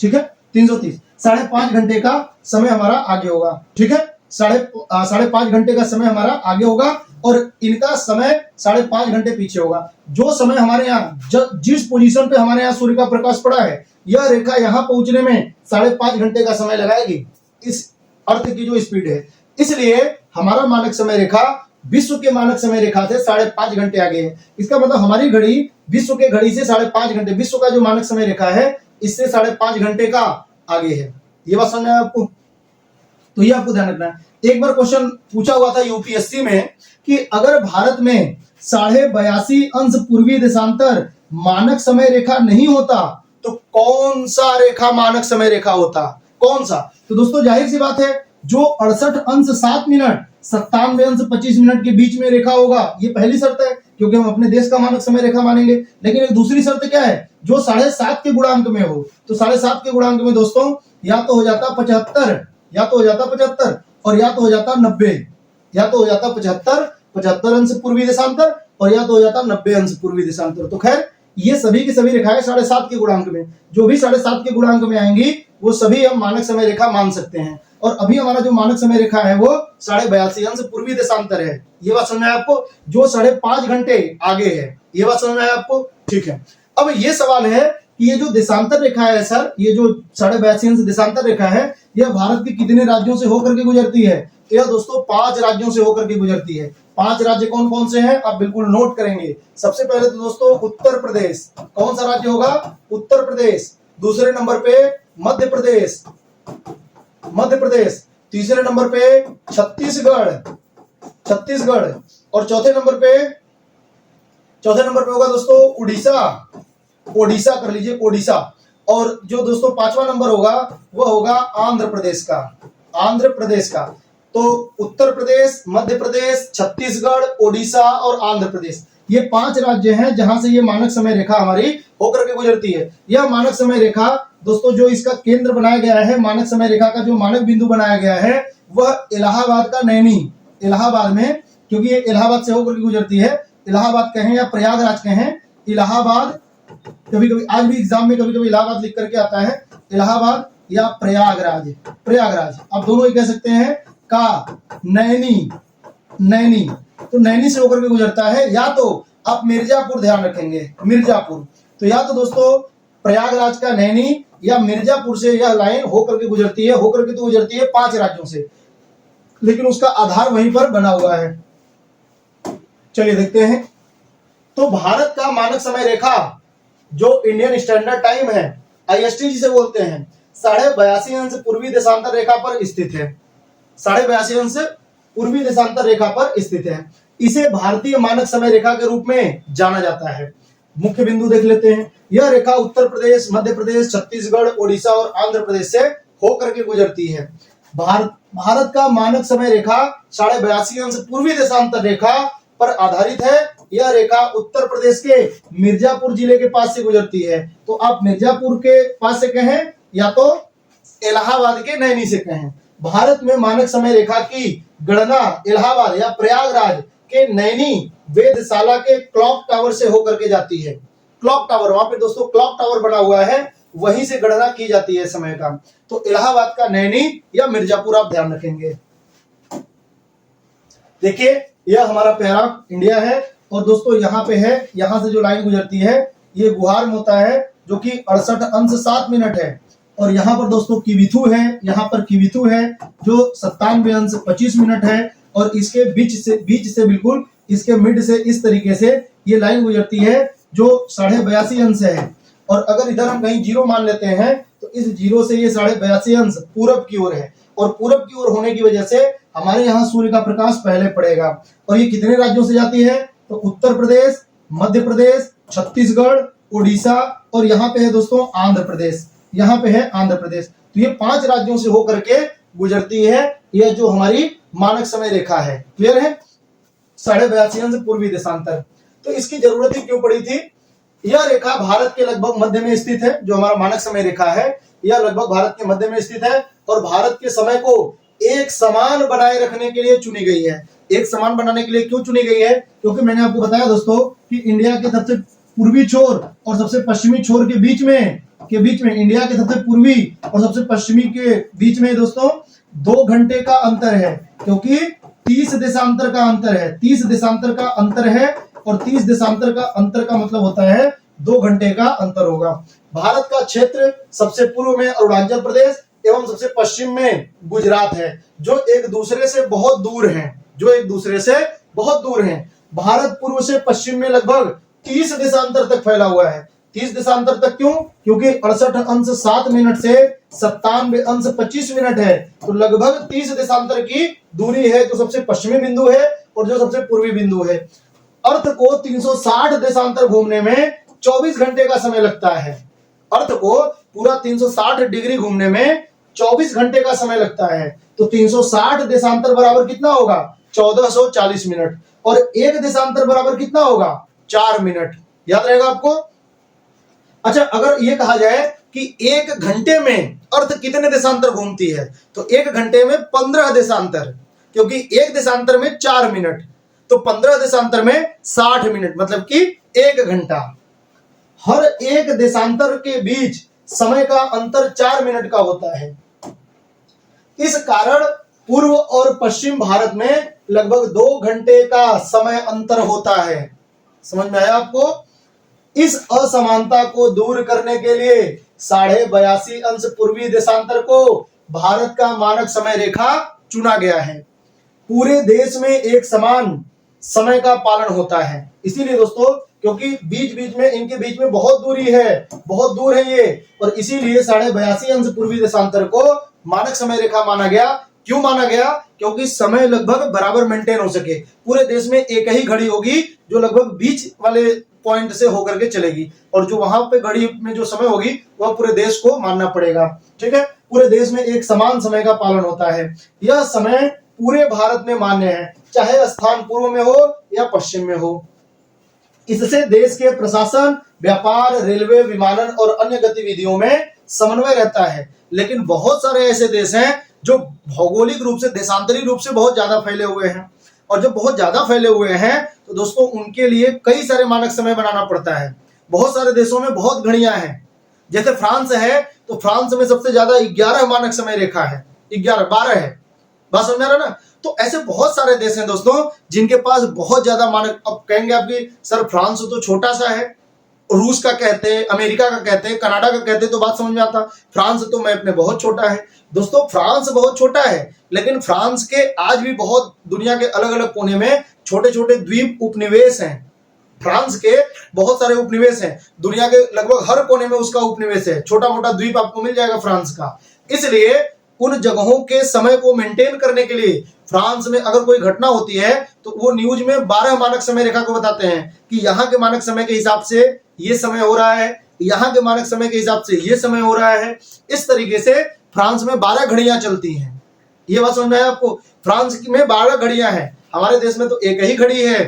ठीक है, 330 5.5 घंटे का समय हमारा आगे होगा। ठीक है, 5.5 घंटे का समय हमारा आगे होगा और इनका समय 5.5 घंटे पीछे होगा। जो समय हमारे यहाँ जिस पोजीशन पे हमारे यहाँ सूर्य का प्रकाश पड़ा है, यह रेखा यहाँ पहुंचने में 5.5 घंटे का समय लगाएगी, इस अर्थ की जो स्पीड है। इसलिए हमारा मानक समय रेखा विश्व के मानक समय रेखा से 5.5 घंटे आगे है। इसका मतलब हमारी घड़ी विश्व के घड़ी से 5.5 घंटे, विश्व का जो मानक समय रेखा है इससे 5.5 घंटे का आगे है। ये बात समझ में आपको? तो ये आपको ध्यान रखना है। एक बार क्वेश्चन पूछा हुआ था यूपीएससी में कि अगर भारत में 82.5 अंश पूर्वी देशांतर मानक समय रेखा नहीं होता तो कौन सा रेखा मानक समय रेखा होता? कौन सा? तो दोस्तों जाहिर सी बात है, जो 68 अंश 7 मिनट 97 अंश 25 मिनट के बीच में रेखा होगा, ये पहली शर्त है, क्योंकि हम अपने देश का मानक समय रेखा मानेंगे। लेकिन एक दूसरी शर्त क्या है? जो 7.5 के गुणांक में हो। तो 7.5 के गुणांक में दोस्तों या तो हो जाता 75, या तो हो जाता 75 और या तो हो जाता 90, या तो हो जाता 75 अंश पूर्वी देशांतर और या तो हो जाता 90 अंश पूर्वी देशांतर। तो खैर ये सभी की सभी रेखाएं 7.5 के गुणांक में, जो भी 7.5 के गुणांक में आएंगी वो सभी हम मानक समय रेखा मान सकते हैं। और अभी हमारा जो मानक समय रेखा है वो 82.5 अंश पूर्वी देशांतर है। ये बात समझ में आया आपको? जो 5.5 घंटे आगे है। ये बात समझ में आया आपको? ठीक है, अब ये सवाल है कि ये जो देशांतर रेखा है सर, ये जो 82.5 अंश देशांतर रेखा है, यह भारत के कितने राज्यों से होकर के गुजरती है? तो यह दोस्तों 5 राज्यों से होकर के गुजरती है। 5 राज्य कौन कौन से हैं आप बिल्कुल नोट करेंगे। सबसे पहले तो दोस्तों उत्तर प्रदेश, कौन सा राज्य होगा? उत्तर प्रदेश। दूसरे नंबर पे मध्य प्रदेश, तीसरे नंबर पे छत्तीसगढ़, और चौथे नंबर पे होगा दोस्तों ओडिशा कर लीजिए, ओडिशा। और जो दोस्तों 5वां नंबर होगा वो होगा आंध्र प्रदेश का। तो उत्तर प्रदेश, मध्य प्रदेश, छत्तीसगढ़, ओडिशा और आंध्र प्रदेश, ये 5 राज्य हैं जहां से ये मानक समय रेखा हमारी होकर के गुजरती है। यह मानक समय रेखा दोस्तों, जो इसका केंद्र बनाया गया है, मानक समय रेखा का जो मानक बिंदु बनाया गया है वह इलाहाबाद का नैनी, इलाहाबाद में, क्योंकि ये इलाहाबाद से होकर के गुजरती है। इलाहाबाद कहें या प्रयागराज कहें, इलाहाबाद, कभी कभी आज भी एग्जाम में कभी कभी इलाहाबाद लिख करके आता है, इलाहाबाद या प्रयागराज आप दोनों ही कह सकते हैं का नैनी। तो नैनी से होकर के गुजरता है। या तो आप मिर्जापुर ध्यान रखेंगे, मिर्जापुर, तो या तो दोस्तों प्रयागराज का नैनी या मिर्जापुर से यह लाइन होकर के गुजरती है। होकर के तो गुजरती है 5 राज्यों से, लेकिन उसका आधार वहीं पर बना हुआ है। चलिए देखते हैं। तो भारत का मानक समय रेखा जो इंडियन स्टैंडर्ड टाइम है, IST जिसे बोलते हैं, 82.5 अंश पूर्वी देशांतर रेखा पर स्थित है। 82.5 अंश पूर्वी देशांतर रेखा पर स्थित है। इसे भारतीय मानक समय रेखा के रूप में जाना जाता है। मुख्य बिंदु देख लेते हैं। यह रेखा उत्तर प्रदेश, मध्य प्रदेश, छत्तीसगढ़, ओडिशा और आंध्र प्रदेश से होकर के गुजरती है। भारत का मानक समय रेखा 82.5 अंश पूर्वी देशांतर रेखा पर आधारित है। यह रेखा उत्तर प्रदेश के मिर्जापुर जिले के पास से गुजरती है। तो आप मिर्जापुर के पास से कहें या तो इलाहाबाद के नैनी से कहें। भारत में मानक समय रेखा की गणना इलाहाबाद या प्रयागराज के नैनी वेधशाला के क्लॉक टावर से होकर के जाती है। क्लॉक टावर, वहां पे दोस्तों क्लॉक टावर बना हुआ है, वहीं से गणना की जाती है समय का। तो इलाहाबाद का नैनी या मिर्जापुर आप ध्यान रखेंगे। देखिए यह हमारा प्यारा इंडिया है और दोस्तों यहाँ पे है, यहाँ से जो लाइन गुजरती है ये गुहार होता है जो कि 68 अंश 7 मिनट है। और यहाँ पर दोस्तों किविथु है, यहाँ पर किविथु है जो 97 अंश 25 मिनट है। और इसके बीच से बिल्कुल इसके मिड से इस तरीके से ये लाइन गुजरती है जो 82.5 अंश है। और अगर इधर हम कहीं जीरो मान लेते हैं तो इस जीरो से ये 82.5 अंश पूरब की ओर है, और पूरब की ओर होने की वजह से हमारे यहाँ सूर्य का प्रकाश पहले पड़ेगा। और ये कितने राज्यों से जाती है? तो उत्तर प्रदेश, मध्य प्रदेश, छत्तीसगढ़, उड़ीसा और यहाँ पे है दोस्तों आंध्र प्रदेश। यहाँ पे है आंध्र प्रदेश। तो ये 5 राज्यों से होकर के गुजरती है यह जो हमारी मानक समय रेखा है। क्लियर है? 82.5 अंश पूर्वी देशांतर। तो इसकी जरूरत ही क्यों पड़ी थी? यह रेखा भारत के लगभग मध्य में स्थित है। जो हमारा मानक समय रेखा है यह लगभग भारत के मध्य में स्थित है और भारत के समय को एक समान बनाए रखने के लिए चुनी गई है। एक समान बनाने के लिए क्यों चुनी गई है? क्योंकि मैंने आपको बताया दोस्तों कि इंडिया के सबसे पूर्वी छोर और सबसे पश्चिमी छोर के बीच में इंडिया के सबसे पूर्वी और सबसे पश्चिमी के बीच में दोस्तों 2 घंटे का अंतर है, क्योंकि 30 देशांतर का अंतर है। 30 देशांतर का अंतर है और 30 देशांतर का अंतर का मतलब होता है 2 घंटे का अंतर होगा। भारत का क्षेत्र सबसे पूर्व में अरुणाचल प्रदेश एवं सबसे पश्चिम में गुजरात है, जो एक दूसरे से बहुत दूर हैं। भारत पूर्व से पश्चिम में लगभग 30 देशांतर तक फैला हुआ है। 30 देशांतर तक क्यों? क्योंकि 68 अंश 7 मिनट से 97 अंश 25 मिनट है। तो लगभग 30 देशांतर की दूरी है जो सबसे पश्चिमी बिंदु है और जो सबसे पूर्वी बिंदु है। अर्थ को 360 देशांतर घूमने में 24 घंटे का समय लगता है। अर्थ को पूरा 360 डिग्री घूमने में 24 घंटे का समय लगता है। तो 360 देशांतर बराबर कितना होगा? 1440 मिनट। और एक देशांतर बराबर कितना होगा? 4 मिनट। याद रहेगा आपको? अच्छा, अगर ये कहा जाए कि 1 घंटे में अर्थ कितने देशांतर घूमती है, तो 1 घंटे में 15 देशांतर, क्योंकि एक देशांतर में 4 मिनट, तो 15 देशांतर में 60 मिनट, मतलब कि 1 घंटा। हर एक देशांतर के बीच समय का अंतर 4 मिनट का होता है। इस कारण पूर्व और पश्चिम भारत में लगभग 2 घंटे का समय अंतर होता है। समझ में आया आपको? इस असमानता को दूर करने के लिए 82.5 अंश पूर्वी देशांतर को भारत का मानक समय रेखा चुना गया है। पूरे देश में एक समान समय का पालन होता है। इसीलिए दोस्तों, क्योंकि इनके बीच में बहुत दूर है ये, और इसीलिए 82.5 अंश पूर्वी देशांतर को मानक समय रेखा माना गया। क्यों माना गया? क्योंकि समय लगभग बराबर मेंटेन हो सके। पूरे देश में एक ही घड़ी होगी जो लगभग बीच वाले पॉइंट से होकर के चलेगी, और जो वहां पे घड़ी में जो समय होगी वह पूरे देश को मानना पड़ेगा। ठीक है? पूरे देश में एक समान समय का पालन होता है। यह समय पूरे भारत में मान्य है, चाहे स्थान पूर्व में हो या पश्चिम में हो। इससे देश के प्रशासन, व्यापार, रेलवे, विमानन और अन्य गतिविधियों में समन्वय रहता है। लेकिन बहुत सारे ऐसे देश हैं जो भौगोलिक रूप से, देशांतरी रूप से बहुत ज्यादा फैले हुए हैं, और जब बहुत ज्यादा फैले हुए हैं तो दोस्तों उनके लिए कई सारे मानक समय बनाना पड़ता है। बहुत सारे देशों में बहुत घड़ियां हैं। जैसे फ्रांस है तो फ्रांस में सबसे ज्यादा 11 मानक समय रेखा है, 12 है। बात समझ रहा ना? तो ऐसे बहुत सारे देश हैं दोस्तों जिनके पास बहुत ज्यादा मानक। अब कहेंगे आपकी सर फ्रांस तो छोटा सा है, रूस का कहते हैं, अमेरिका का कहते हैं, कनाडा का कहते हैं, तो बात समझ में आता। फ्रांस तो मैप में बहुत छोटा है। दोस्तों फ्रांस बहुत छोटा है, लेकिन फ्रांस के आज भी बहुत दुनिया के अलग अलग कोने में छोटे छोटे द्वीप उपनिवेश हैं। फ्रांस के बहुत सारे उपनिवेश हैं, दुनिया के लगभग हर कोने में उसका उपनिवेश है। छोटा मोटा द्वीप आपको मिल जाएगा फ्रांस का। इसलिए उन जगहों के समय को मेंटेन करने के लिए फ्रांस में अगर कोई घटना होती है तो वो न्यूज में 12 मानक समय रेखा को बताते हैं कि यहाँ के मानक समय के हिसाब से ये समय हो रहा है, यहाँ के मानक समय के हिसाब से ये समय हो रहा है। इस तरीके से फ्रांस में 12 घड़ियां चलती हैं। ये बात समझ में आया आपको? फ्रांस में 12 घड़ियां हैं, हमारे देश में तो एक ही घड़ी है।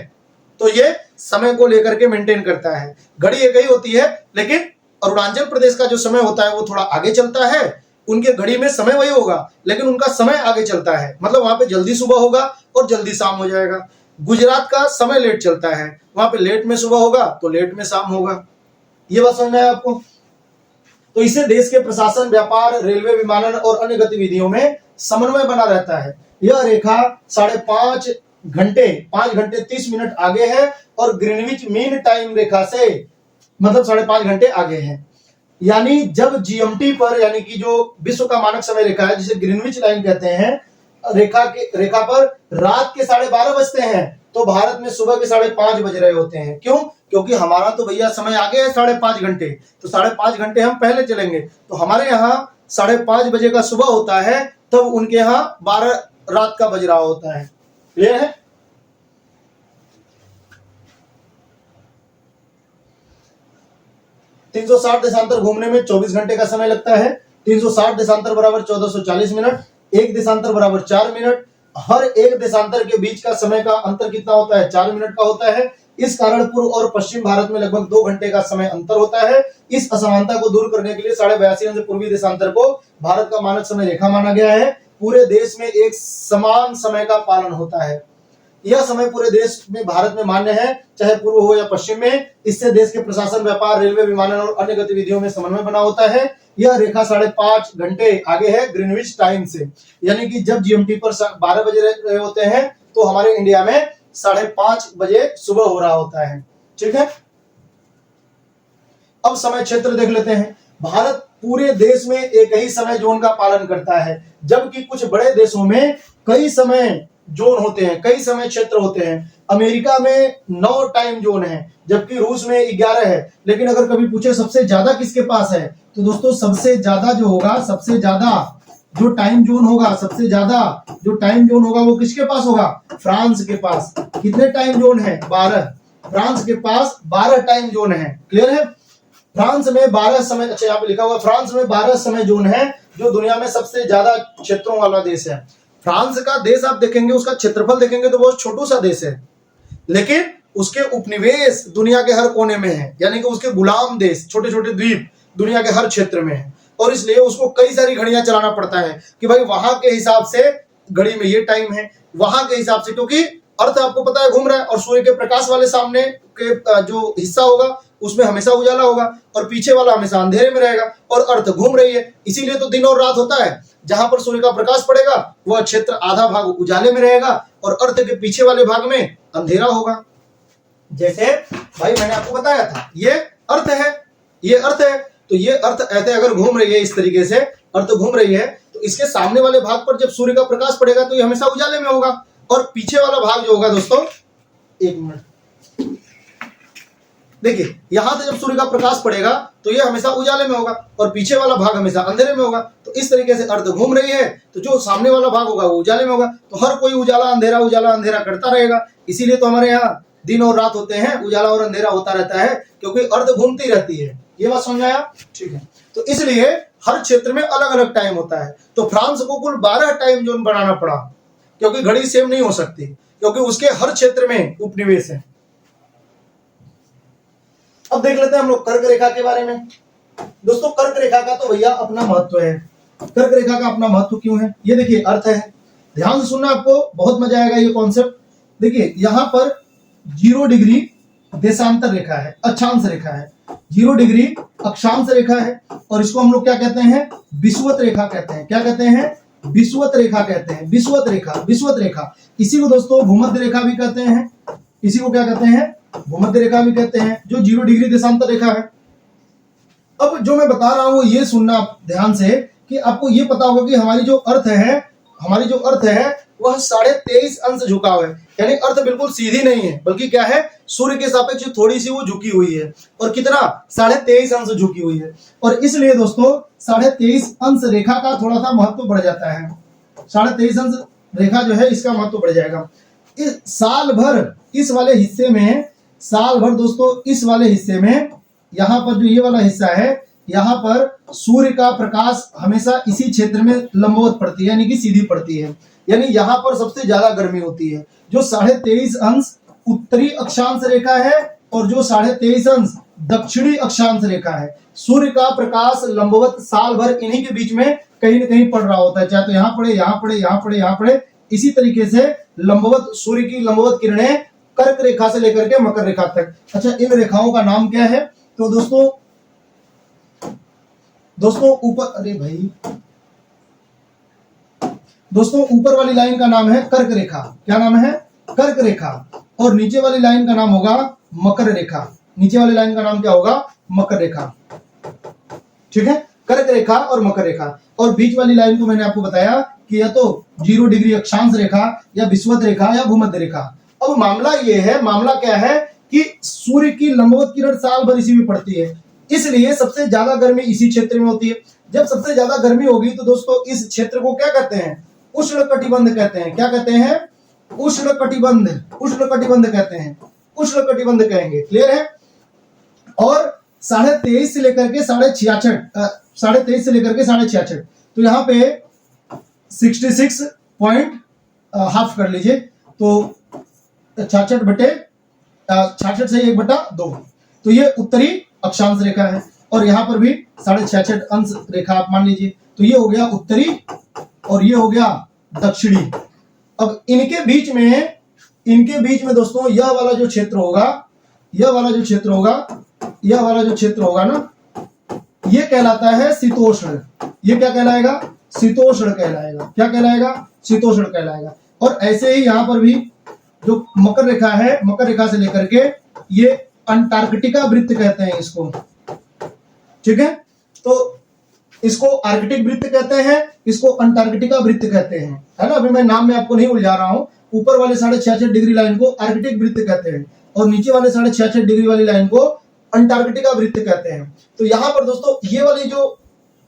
तो ये समय को लेकर के मेंटेन करता है। घड़ी एक ही होती है, लेकिन अरुणाचल प्रदेश का जो समय होता है वो थोड़ा आगे चलता है। उनके घड़ी में समय वही होगा, लेकिन उनका समय आगे चलता है, मतलब वहां पे जल्दी सुबह होगा और जल्दी शाम हो जाएगा। गुजरात का समय लेट चलता है, वहां पे लेट में सुबह होगा तो लेट में शाम होगा। ये बात समझ में आया आपको? तो इससे देश के प्रशासन, व्यापार, रेलवे, विमानन और अन्य गतिविधियों में समन्वय बना रहता है। यह रेखा 5.5 घंटे 5 घंटे 30 मिनट आगे है और ग्रीनविच मीन टाइम रेखा से मतलब 5.5 घंटे आगे है। यानी जब जीएमटी पर, यानी कि जो विश्व का मानक समय रेखा है जिसे ग्रीनविच लाइन कहते हैं, रेखा पर रात के 12:30 बजते हैं तो भारत में सुबह के 5:30 बज रहे होते हैं। क्यों? क्योंकि हमारा तो भैया समय आगे है 5.5 घंटे, तो 5.5 घंटे हम पहले चलेंगे। तो हमारे यहाँ 5:30 बजे का सुबह होता है, तब उनके यहाँ 12 रात का बज रहा होता है। क्लियर है? (360 देशांतर घूमने में 24 घंटे का समय लगता है। 360 देशांतर बराबर 1440 मिनट, एक देशांतर बराबर 4 मिनट। हर एक देशांतर के बीच का समय का अंतर कितना होता है? 4 मिनट का होता है। इस कारण पूर्व और पश्चिम भारत में लगभग 2 घंटे का समय अंतर होता है। इस असमानता को दूर करने के लिए 82.5 अंश पूर्वी देशांतर को भारत का मानक समय रेखा माना गया है। पूरे देश में एक समान समय का पालन होता है। यह समय पूरे देश में भारत में मान्य है, चाहे पूर्व हो या पश्चिम में। इससे देश के प्रशासन, व्यापार, रेलवे, विमानन और अन्य गतिविधियों में समन्वय बना होता है। यह रेखा 5.5 घंटे आगे है ग्रीनविच टाइम से, यानी कि जब जीएमटी पर 12 बजे रहे होते हैं तो हमारे इंडिया में 5:30 बजे सुबह हो रहा होता है। ठीक है, अब समय क्षेत्र देख लेते हैं। भारत पूरे देश में एक ही समय जोन का पालन करता है, जबकि कुछ बड़े देशों में कई समय जोन होते हैं, कई समय क्षेत्र होते हैं। अमेरिका में 9 टाइम जोन है, जबकि रूस में 11 है। लेकिन अगर कभी पूछे सबसे ज्यादा किसके पास है, तो दोस्तों सबसे ज्यादा जो होगा, सबसे ज्यादा जो टाइम जोन होगा, सबसे ज्यादा जो टाइम जोन होगा वो किसके पास होगा? फ्रांस के पास। कितने टाइम जोन है? 12। फ्रांस के पास 12 टाइम जोन है। क्लियर है? फ्रांस में 12 समय, अच्छा यहाँ पे लिखा हुआ फ्रांस में 12 समय जोन है, जो दुनिया में सबसे ज्यादा क्षेत्रों वाला देश है। फ्रांस का देश आप देखेंगे, उसका क्षेत्रफल देखेंगे तो बहुत छोटू सा देश है, लेकिन उसके उपनिवेश दुनिया के हर कोने में है, यानी कि उसके गुलाम देश, छोटे छोटे द्वीप दुनिया के हर क्षेत्र में है। और इसलिए उसको कई सारी घड़ियां चलाना पड़ता है कि भाई वहां के हिसाब से घड़ी में ये टाइम है, वहां के हिसाब से, क्योंकि अर्थ आपको पता है घूम रहा है और सूर्य के प्रकाश वाले सामने के जो हिस्सा होगा उसमें हमेशा उजाला होगा और पीछे वाला हमेशा अंधेरे में रहेगा, और अर्थ घूम रही है, इसीलिए तो दिन और रात होता है। जहां पर सूर्य का प्रकाश पड़ेगा वह क्षेत्र आधा भाग उजाले में रहेगा और अर्थ के पीछे वाले भाग में अंधेरा होगा। जैसे भाई मैंने आपको बताया था, ये अर्थ है, ये अर्थ है, तो ये अर्थ ऐसे अगर घूम रही है, इस तरीके से अर्थ घूम रही है, तो इसके सामने वाले भाग पर जब सूर्य का प्रकाश पड़ेगा तो ये हमेशा उजाले में होगा, और पीछे वाला भाग जो होगा दोस्तों, एक मिनट देखिए, यहां से जब सूर्य का प्रकाश पड़ेगा तो ये हमेशा उजाले में होगा और पीछे वाला भाग हमेशा अंधेरे में होगा। तो इस तरीके से अर्थ घूम रही है, तो जो सामने वाला भाग होगा वो उजाले में होगा, तो हर कोई उजाला अंधेरा करता रहेगा। इसीलिए तो हमारे यहाँ दिन और रात होते हैं, उजाला और अंधेरा होता रहता है, क्योंकि अर्थ घूमती रहती है। ये बात समझ आया? ठीक है, तो इसलिए हर क्षेत्र में अलग अलग टाइम होता है। तो फ्रांस को कुल 12 टाइम जोन बनाना पड़ा, क्योंकि घड़ी सेम नहीं हो सकती, क्योंकि उसके हर क्षेत्र में उपनिवेश है। अब देख लेते हैं हम लोग कर्क रेखा के बारे में। दोस्तों कर्क रेखा का तो भैया अपना महत्व है। कर्क रेखा का अपना महत्व क्यों है? ये देखिए अर्थ है, ध्यान से सुनना, आपको बहुत मजा आएगा ये कॉन्सेप्ट। देखिए यहाँ पर 0 डिग्री देशांतर रेखा है, अक्षांश रेखा है, 0 डिग्री अक्षांश रेखा है, और इसको हम लोग क्या कहते हैं? विषुवत रेखा कहते हैं। क्या कहते हैं? विषुवत रेखा कहते हैं। विषुवत रेखा, विषुवत रेखा। इसी को दोस्तों भूमध्य रेखा भी कहते हैं। इसी को क्या कहते हैं? भूमध्य रेखा भी कहते हैं, जो 0 डिग्री देशांतर रेखा है। अब जो मैं बता रहा हूं ये सुनना ध्यान से, कि आपको ये पता होगा कि हमारी जो अर्थ है वह 23.5 अंश झुकाव है, यानी अर्थ बिल्कुल सीधी नहीं है, बल्कि क्या है, सूर्य के सापेक्ष थोड़ी सी वो झुकी हुई है। और कितना? 23.5 अंश झुकी हुई है। और इसलिए दोस्तों 23.5 अंश रेखा का थोड़ा सा महत्व बढ़ जाता है। 23.5 अंश रेखा जो है इसका महत्व बढ़ जाएगा। इस साल भर इस वाले हिस्से में, साल भर दोस्तों इस वाले हिस्से में, यहाँ पर जो ये वाला हिस्सा है, यहाँ पर सूर्य का प्रकाश हमेशा इसी क्षेत्र में लंबवत पड़ती है, यानी कि सीधी पड़ती है। यानी यहाँ पर सबसे ज्यादा गर्मी होती है। जो 23.5 अंश उत्तरी अक्षांश रेखा है और जो 23.5 अंश दक्षिणी अक्षांश रेखा है। सूर्य का प्रकाश लंबवत साल भर इन्हीं के बीच में कहीं न कहीं पड़ रहा होता है, चाहे तो यहाँ पड़े, यहाँ पड़े, यहाँ पड़े, यहाँ पड़े। इसी तरीके से लंबवत, सूर्य की लंबवत किरणें कर्क रेखा से लेकर के मकर रेखा तक। अच्छा, इन रेखाओं का नाम क्या है? तो दोस्तों ऊपर, अरे भाई दोस्तों ऊपर वाली लाइन का नाम है कर्क रेखा। क्या नाम है? कर्क रेखा। और नीचे वाली लाइन का नाम होगा मकर रेखा। नीचे वाली लाइन का नाम क्या होगा? मकर रेखा। ठीक है, कर्क रेखा और मकर रेखा। और बीच वाली लाइन को मैंने आपको बताया कि या तो 0 डिग्री अक्षांश रेखा, या विषुवत रेखा, या भूमध्य रेखा। अब मामला ये है, मामला क्या है कि सूर्य की लंबवत किरण साल भर इसी में पड़ती है, इसलिए सबसे ज्यादा गर्मी इसी क्षेत्र में होती है। जब सबसे ज्यादा गर्मी होगी तो दोस्तों इस क्षेत्र को क्या कहते हैं? उष्ण कटिबंध कहते हैं। क्या कहते हैं? उष्ण कटिबंध, उष्ण कटिबंध कहते हैं, उष्ण कटिबंध कहेंगे। क्लियर है? और 23.5 से लेकर के 66.5, 23.5 से लेकर के 66.5, तो यहाँ पे 66 पॉइंट हाफ कर लीजिए, तो 66 से 1/2, तो ये उत्तरी अक्षांश रेखा है। और यहाँ पर भी 66.5 अंश रेखा आप मान लीजिए, तो ये हो गया उत्तरी और ये हो गया दक्षिणी। अब इनके बीच में दोस्तों यह वाला जो क्षेत्र होगा, यह वाला जो क्षेत्र होगा ना, ये कहलाता है शीतोष्ण। ये क्या कहलाएगा? शीतोष्ण कहलाएगा। क्या कहलाएगा? शीतोष्ण कहलाएगा। और ऐसे ही यहां पर भी जो मकर रेखा है, मकर रेखा से लेकर के ये अंटार्कटिका वृत्त कहते हैं इसको। ठीक है, तो इसको आर्कटिक वृत्त कहते हैं, इसको अंटार्कटिका वृत्त कहते हैं, है ना। अभी मैं नाम में आपको नहीं उलझा रहा हूं। ऊपर वाले 66.5 डिग्री लाइन को आर्कटिक वृत्त कहते हैं और नीचे वाले 66.5 डिग्री वाली लाइन को अंटार्कटिका वृत्त कहते हैं। तो यहां पर दोस्तों ये वाली जो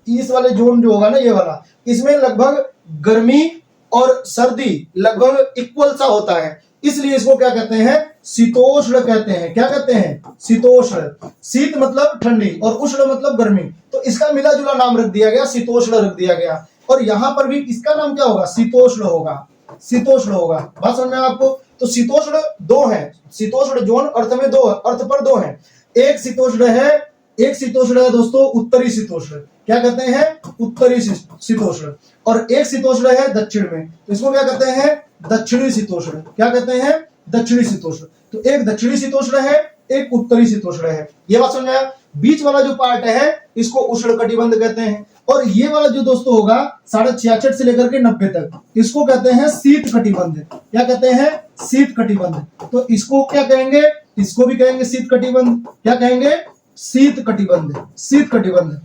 इस वाले जोन जो होगा ना, ये वाला, इसमें लगभग गर्मी और सर्दी लगभग इक्वल सा होता है, इसलिए इसको क्या कहते हैं? शीतोष्ण कहते हैं। क्या कहते हैं? शीतोष्ण। शीत मतलब ठंडी और उष्ण मतलब गर्मी, तो इसका मिला जुला नाम रख दिया गया, शीतोष्ण रख दिया गया। और यहां पर भी इसका नाम क्या होगा? शीतोष्ण होगा, शीतोष्ण होगा। बात समझ में आपको? तो शीतोष्ण दो है, शीतोष्ण जोन अर्थ में दो, अर्थ पर दो है। एक शीतोष्ण है दोस्तों उत्तरी शीतोष्ण। क्या कहते हैं? उत्तरी शीतोष्ण। और एक शीतोष्ण है दक्षिण में, तो इसको क्या कहते हैं? दक्षिणी शीतोष्ण। क्या कहते हैं? दक्षिणी शीतोष्ण। तो एक दक्षिणी शीतोष्ण है, एक उत्तरी शीतोष्ण है। ये बात समझ आया? बीच वाला जो पार्ट है इसको उष्ण कटिबंध कहते हैं। और ये वाला जो दोस्तों होगा 66.5 से लेकर के 90 तक, इसको कहते हैं शीत कटिबंध। क्या कहते हैं? शीत कटिबंध। तो इसको क्या कहेंगे? इसको भी कहेंगे शीत कटिबंध। क्या कहेंगे? शीत कटिबंध, शीत कटिबंध।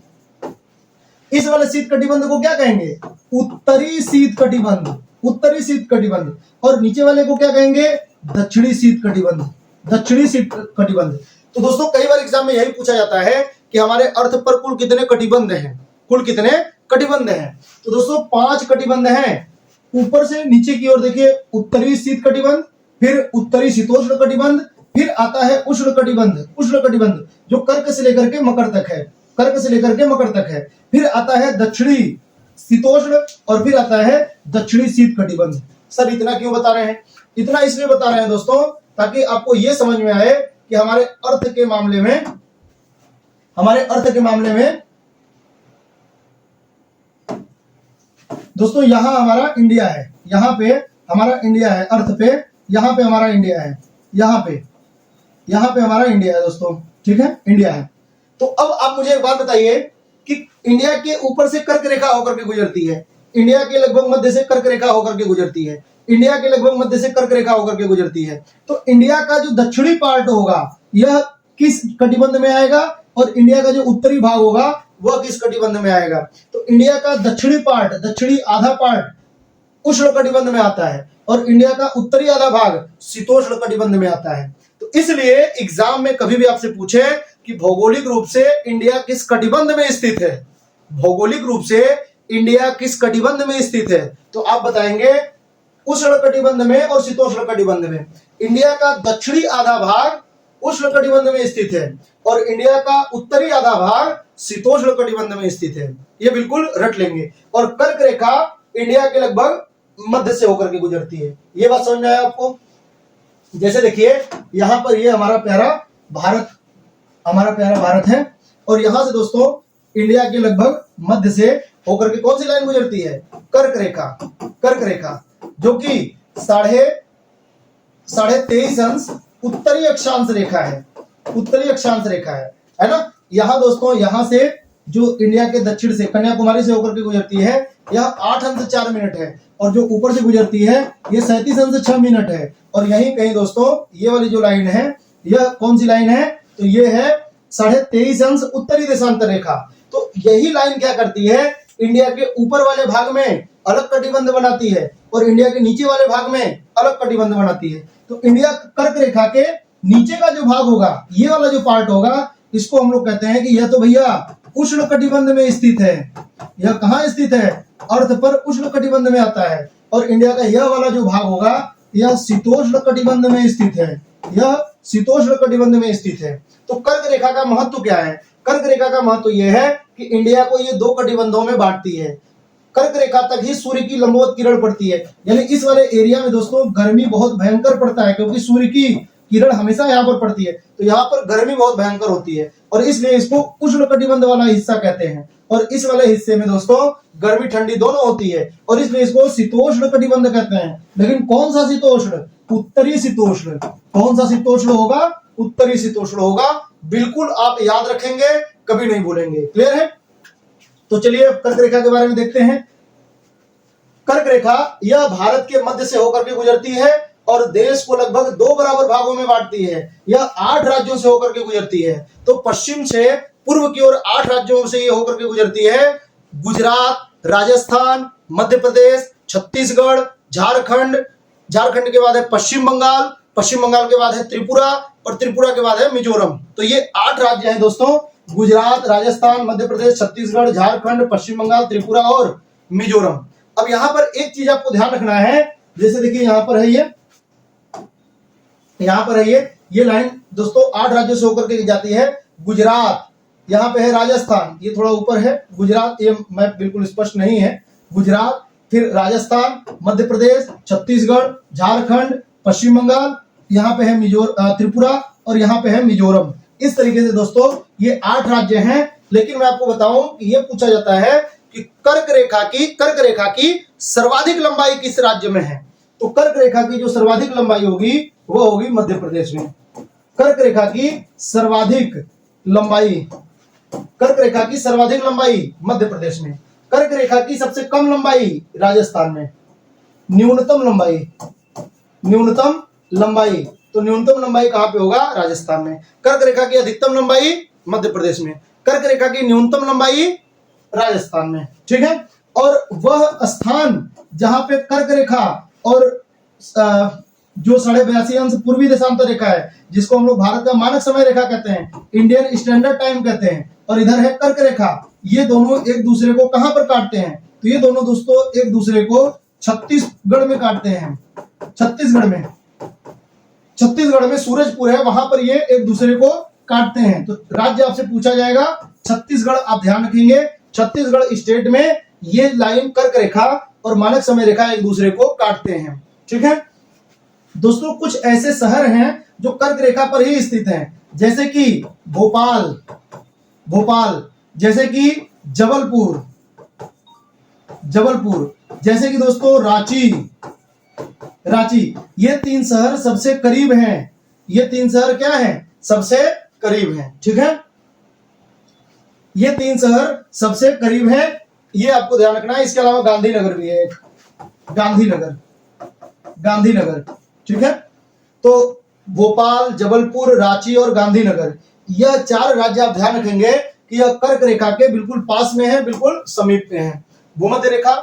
इस वाले शीत कटिबंध को क्या कहेंगे? उत्तरी शीत कटिबंध, उत्तरी शीत कटिबंध। और नीचे वाले को क्या कहेंगे? दक्षिणी शीत कटिबंध, दक्षिणी शीत कटिबंध। तो दोस्तों कई बार एग्जाम में यही पूछा जाता है कि हमारे अर्थ पर कुल कितने कटिबंध हैं, कुल कितने कटिबंध हैं। तो दोस्तों 5 कटिबंध हैं। ऊपर से नीचे की ओर देखिए, उत्तरी शीत कटिबंध, फिर उत्तरी शीतोष्ण कटिबंध, फिर आता है उष्ण कटिबंध, उष्ण कटिबंध जो कर्क से लेकर के मकर तक है, कर्क से लेकर के मकर तक है। फिर आता है दक्षिणी शीतोष्ण और फिर आता है दक्षिणी शीत कटिबंध। सर इतना क्यों बता रहे हैं? इतना इसलिए बता रहे हैं दोस्तों ताकि आपको यह समझ में आए कि हमारे अर्थ के मामले में दोस्तों यहां हमारा इंडिया है, यहां पे हमारा इंडिया है अर्थ पे, यहां पे हमारा इंडिया है, यहां पे हमारा इंडिया है दोस्तों। ठीक है, इंडिया है। तो अब आप मुझे एक बात बताइए कि इंडिया के ऊपर से कर्क रेखा होकर के गुजरती है, इंडिया के लगभग मध्य से कर्क रेखा होकर के गुजरती है, इंडिया के लगभग मध्य से कर्क रेखा होकर के गुजरती है। तो इंडिया का जो दक्षिणी पार्ट होगा यह किस कटिबंध में आएगा और इंडिया का जो उत्तरी भाग होगा वह किस कटिबंध में आएगा? तो इंडिया का दक्षिणी पार्ट, दक्षिणी आधा पार्ट उष्ण कटिबंध में आता है और इंडिया का उत्तरी आधा भाग शीतोष्ण कटिबंध में आता है। तो इसलिए एग्जाम में कभी भी आपसे पूछे कि भौगोलिक रूप से इंडिया किस कटिबंध में स्थित है, भौगोलिक रूप से इंडिया किस कटिबंध में स्थित है, तो आप बताएंगे उष्ण कटिबंध में और शीतोष्ण कटिबंध में। इंडिया का दक्षिणी आधा भाग उष्ण कटिबंध में स्थित है और इंडिया का उत्तरी आधा भाग शीतोष्ण कटिबंध में स्थित है। ये बिल्कुल रट लेंगे। और कर्क रेखा इंडिया के लगभग मध्य से होकर के गुजरती है। ये बात समझ में आया आपको? जैसे देखिए यहां पर ये हमारा प्यारा भारत है और यहां से दोस्तों इंडिया के लगभग मध्य से होकर के कौन सी लाइन गुजरती है? कर्क रेखा, कर्क रेखा जो कि 23.5 अंश उत्तरी अक्षांश रेखा है, उत्तरी अक्षांश रेखा है ना। यहां दोस्तों यहां से जो इंडिया के दक्षिण से कन्याकुमारी से होकर के गुजरती है यह 8 अंश 4 मिनट है और जो ऊपर से गुजरती है यह 37 अंश 6 मिनट है। और यहीं कहीं दोस्तों ये वाली जो लाइन है यह कौन सी लाइन है? तो ये है 23.5 अंश उत्तरी देशांतर रेखा। तो यही लाइन क्या करती है? इंडिया के ऊपर वाले भाग में अलग कटिबंध बनाती है और इंडिया के नीचे वाले भाग में अलग कटिबंध बनाती है। तो इंडिया कर्क रेखा के नीचे का जो भाग होगा, ये वाला जो पार्ट होगा, इसको हम लोग कहते हैं कि यह तो भैया उष्ण कटिबंध में स्थित है। यह कहाँ स्थित है? अर्थ पर उष्ण कटिबंध में आता है। और इंडिया का यह वाला जो भाग होगा, यह शीतोष्ण कटिबंध में स्थित है। यह शीतोष्ण कटिबंध में स्थित है। तो कर्क रेखा का महत्व क्या है? कर्क रेखा का महत्व यह है कि इंडिया को ये दो कटिबंधों में बांटती है। कर्क रेखा तक ही सूर्य की लंबवत किरण पड़ती है, यानी इस वाले एरिया में दोस्तों गर्मी बहुत भयंकर पड़ता है, क्योंकि सूर्य की किरण हमेशा यहाँ पर पड़ती है, तो यहाँ पर गर्मी बहुत भयंकर होती है और इसलिए इसको उष्ण कटिबंध वाला हिस्सा कहते हैं। और इस वाले हिस्से में दोस्तों गर्मी ठंडी दोनों होती है और इसलिए इसको शीतोष्ण कटिबंध कहते हैं। लेकिन कौन सा शीतोष्ण? उत्तरी शीतोष्ण। कौन सा शीतोष्ण होगा? उत्तरी शीतोष्ण होगा। बिल्कुल आप याद रखेंगे, कभी नहीं भूलेंगे। क्लियर है? तो चलिए अब कर्क रेखा के बारे में देखते हैं। कर्क रेखा यह भारत के मध्य से होकर के गुजरती है और देश को लगभग दो बराबर भागों में बांटती है। यह 8 राज्यों से होकर के गुजरती है। तो पश्चिम से पूर्व की ओर 8 राज्यों से यह होकर के गुजरती है। गुजरात, राजस्थान, मध्य प्रदेश, छत्तीसगढ़, झारखंड, झारखंड के बाद है पश्चिम बंगाल, पश्चिम बंगाल के बाद है त्रिपुरा और त्रिपुरा के बाद है मिजोरम। तो ये 8 राज्य हैं दोस्तों, गुजरात, राजस्थान, मध्य प्रदेश, छत्तीसगढ़, झारखंड, पश्चिम बंगाल, त्रिपुरा और मिजोरम। अब यहाँ पर एक चीज आपको ध्यान रखना है, जैसे देखिए यहाँ पर है ये लाइन दोस्तों 8 राज्यों से होकर के जाती है। गुजरात, यहाँ पे है राजस्थान, ये थोड़ा ऊपर है गुजरात, ये मैप बिल्कुल स्पष्ट नहीं है। गुजरात, फिर राजस्थान, मध्य प्रदेश, छत्तीसगढ़, झारखंड, पश्चिम बंगाल, यहाँ पे है त्रिपुरा और यहाँ पे है मिजोरम। इस तरीके से दोस्तों ये 8 राज्य हैं। लेकिन मैं आपको बताऊं कि ये पूछा जाता है कि कर्क रेखा की सर्वाधिक लंबाई किस राज्य में है? तो कर्क रेखा की जो सर्वाधिक लंबाई होगी वो होगी मध्य प्रदेश में। कर्क रेखा की सर्वाधिक लंबाई मध्य प्रदेश में। कर्क रेखा की सबसे कम लंबाई राजस्थान में। न्यूनतम लंबाई तो न्यूनतम लंबाई कहां पे होगा? राजस्थान में। कर्क रेखा की अधिकतम लंबाई मध्य प्रदेश में। कर्क रेखा की न्यूनतम लंबाई राजस्थान में। ठीक है? और वह स्थान जहां पे कर्क रेखा और जो 82.5 अंश पूर्वी देशांतर रेखा है, जिसको हम लोग भारत का मानक समय रेखा कहते हैं, इंडियन स्टैंडर्ड टाइम कहते हैं, और इधर है कर्क रेखा, ये दोनों एक दूसरे को कहां पर काटते हैं? तो ये दोनों दोस्तों एक दूसरे को छत्तीसगढ़ में काटते हैं। छत्तीसगढ़ में सूरजपुर है, वहां पर ये एक दूसरे को काटते हैं। तो राज्य आपसे पूछा जाएगा छत्तीसगढ़, आप ध्यान रखेंगे छत्तीसगढ़ स्टेट में ये लाइन कर्क रेखा और मानक समय रेखा एक दूसरे को काटते हैं। ठीक है दोस्तों, कुछ ऐसे शहर हैं जो कर्क रेखा पर ही स्थित हैं, जैसे कि भोपाल, जैसे कि जबलपुर, जैसे कि दोस्तों रांची। ये 3 शहर सबसे करीब हैं। ये 3 शहर क्या हैं? सबसे करीब हैं। ठीक है, ये 3 शहर सबसे करीब हैं, ये आपको ध्यान रखना है। इसके अलावा गांधीनगर भी है, गांधीनगर। ठीक है, तो भोपाल, जबलपुर, रांची और गांधीनगर, यह 4 राज्य आप ध्यान रखेंगे कि यह कर्क रेखा के बिल्कुल पास में है, बिल्कुल समीप में है। भूमध्य रेखा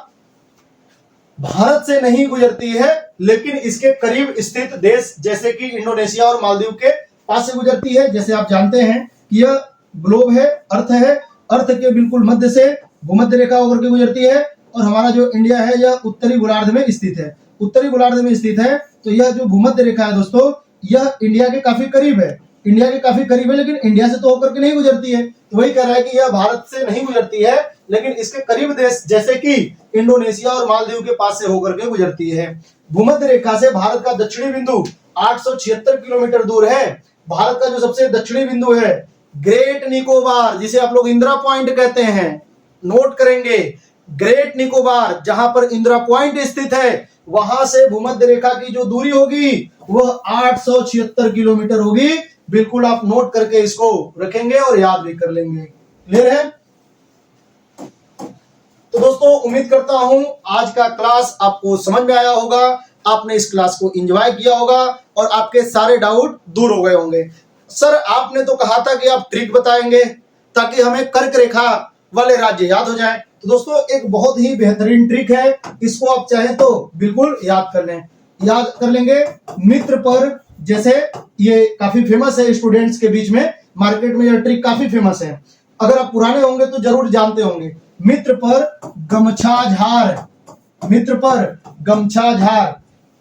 भारत से नहीं गुजरती है, लेकिन इसके करीब स्थित देश जैसे कि इंडोनेशिया और मालदीव के पास से गुजरती है। जैसे आप जानते हैं कि यह ग्लोब है, अर्थ के बिल्कुल मध्य से भूमध्य रेखा होकर के गुजरती है। और हमारा जो इंडिया है यह उत्तरी गोलार्ध में स्थित है। तो यह जो भूमध्य रेखा है दोस्तों, यह इंडिया के काफी करीब है, लेकिन इंडिया से तो होकर के नहीं गुजरती है। तो वही कह रहा है कि यह भारत से नहीं गुजरती है, लेकिन इसके करीब देश जैसे कि इंडोनेशिया और मालदीव के पास से होकर के गुजरती है। भूमध्य रेखा से भारत का दक्षिणी बिंदु 876 किलोमीटर दूर है। भारत का जो सबसे दक्षिणी बिंदु है ग्रेट निकोबार, जिसे आप लोग इंदिरा पॉइंट कहते हैं, नोट करेंगे, ग्रेट निकोबार, जहां पर इंदिरा पॉइंट स्थित है, वहां से भूमध्य रेखा की जो दूरी होगी वह 876 किलोमीटर होगी। बिल्कुल आप नोट करके इसको रखेंगे और याद भी कर लेंगे। क्लियर है? तो दोस्तों उम्मीद करता हूं आज का क्लास आपको समझ में आया होगा, आपने इस क्लास को एंजॉय किया होगा और आपके सारे डाउट दूर हो गए होंगे। सर आपने तो कहा था कि आप ट्रिक बताएंगे ताकि हमें कर्क रेखा वाले राज्य याद हो जाएं। तो दोस्तों एक बहुत ही बेहतरीन ट्रिक है, इसको आप चाहें तो बिल्कुल याद कर लें, याद कर लेंगे। मित्र पर, जैसे ये काफी फेमस है स्टूडेंट्स के बीच में, मार्केट में यह ट्रिक काफी फेमस है, अगर आप पुराने होंगे तो जरूर जानते होंगे। मित्र पर गमछा झार, मित्र पर गमछा झार,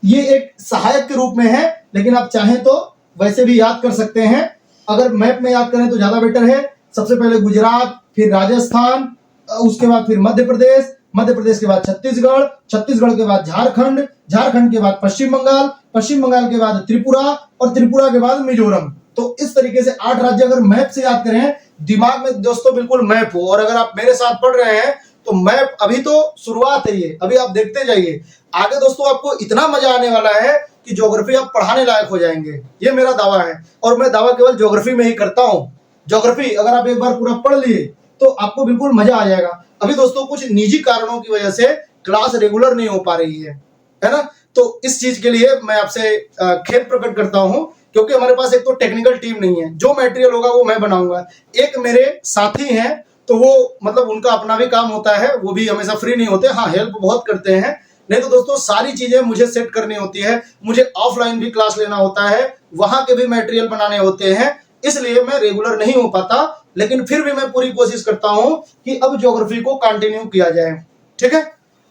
ये एक सहायक के रूप में है, लेकिन आप चाहें तो वैसे भी याद कर सकते हैं। अगर मैप में याद करें तो ज्यादा बेटर है। सबसे पहले गुजरात, फिर राजस्थान, उसके बाद फिर मध्य प्रदेश, मध्य प्रदेश के बाद छत्तीसगढ़, छत्तीसगढ़ के बाद झारखंड, झारखंड के बाद पश्चिम बंगाल, पश्चिम बंगाल के बाद त्रिपुरा, और त्रिपुरा के बाद मिजोरम। तो इस तरीके से 8 राज्य अगर मैप से याद करें, दिमाग में दोस्तों बिल्कुल मैप हो। और अगर आप मेरे साथ पढ़ रहे हैं तो मैप अभी तो शुरुआत है, ये अभी आप देखते जाइए, आगे दोस्तों आपको इतना मजा आने वाला है कि ज्योग्राफी आप पढ़ाने लायक हो जाएंगे, ये मेरा दावा है। और मैं दावा केवल ज्योग्राफी में ही करता हूं। ज्योग्राफी अगर आप एक बार पूरा पढ़ लिए तो आपको बिल्कुल मजा आ जाएगा। अभी दोस्तों कुछ निजी कारणों की वजह से क्लास रेगुलर नहीं हो पा रही है ना, तो इस चीज के लिए मैं आपसे खेद प्रकट करता हूं, क्योंकि हमारे पास एक तो टेक्निकल टीम नहीं है। जो मटेरियल होगा वो मैं बनाऊंगा। एक मेरे साथी हैं, तो वो मतलब उनका अपना भी काम होता है, वो भी हमेशा फ्री नहीं होते, हाँ हेल्प बहुत करते हैं। नहीं तो दोस्तों सारी चीजें मुझे सेट करनी होती है, मुझे ऑफलाइन भी क्लास लेना होता है, वहां के भी मटेरियल बनाने होते हैं, इसलिए मैं रेगुलर नहीं हो पाता। लेकिन फिर भी मैं पूरी कोशिश करता हूं कि अब ज्योग्राफी को कंटिन्यू किया जाए, ठीक है।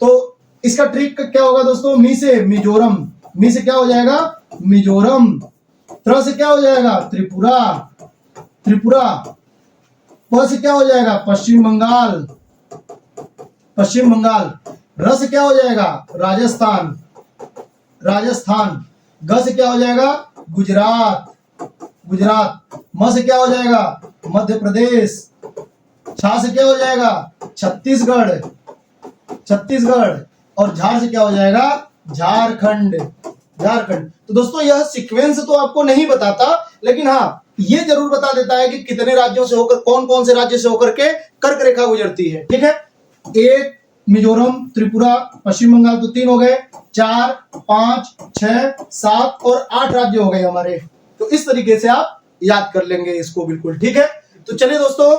तो इसका ट्रिक क्या होगा दोस्तों, मी से मिजोरम, मी से क्या हो जाएगा मिजोरम, त्र से क्या हो जाएगा त्रिपुरा, त्रिपुरा, प से क्या हो जाएगा पश्चिम बंगाल, पश्चिम बंगाल, र से क्या हो जाएगा राजस्थान, राजस्थान, ग से क्या हो जाएगा गुजरात, गुजरात, म से क्या हो जाएगा मध्य प्रदेश, छा से क्या हो जाएगा छत्तीसगढ़, छत्तीसगढ़, और झार से क्या हो जाएगा झारखंड, झारखंड। तो दोस्तों यह सीक्वेंस तो आपको नहीं बताता, लेकिन हाँ ये जरूर बता देता है कि कितने राज्यों से होकर, कौन कौन से राज्य से होकर के कर्क रेखा गुजरती है, ठीक है। एक मिजोरम, त्रिपुरा, पश्चिम बंगाल, तो 3 हो गए, 4, 5, 6, 7 और 8 राज्य हो गए हमारे। तो इस तरीके से आप याद कर लेंगे इसको बिल्कुल, ठीक है। तो चलिए दोस्तों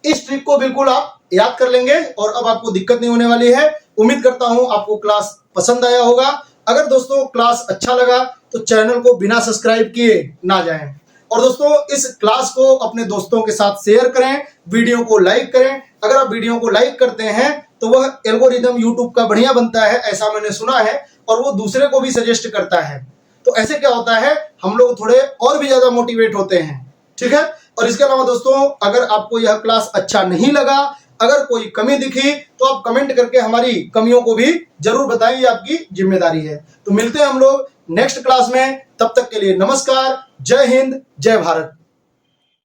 इस ट्रिक को बिल्कुल आप याद कर लेंगे और अब आपको दिक्कत नहीं होने वाली है। उम्मीद करता हूं आपको क्लास पसंद आया होगा। अगर दोस्तों क्लास अच्छा लगा तो चैनल को बिना सब्सक्राइब किए ना जाएं, और दोस्तों इस क्लास को अपने दोस्तों के साथ शेयर करें, वीडियो को लाइक करें। अगर आप वीडियो को लाइक करते हैं तो वह एल्गोरिदम यूट्यूब का बढ़िया बनता है, ऐसा मैंने सुना है, और वो दूसरे को भी सजेस्ट करता है। तो ऐसे क्या होता है, हम लोग थोड़े और भी ज्यादा मोटिवेट होते हैं, ठीक है। और इसके अलावा दोस्तों अगर आपको यह क्लास अच्छा नहीं लगा, अगर कोई कमी दिखी, तो आप कमेंट करके हमारी कमियों को भी जरूर बताएं, ये आपकी जिम्मेदारी है। तो मिलते हैं हम लोग नेक्स्ट क्लास में, तब तक के लिए नमस्कार, जय हिंद, जय भारत।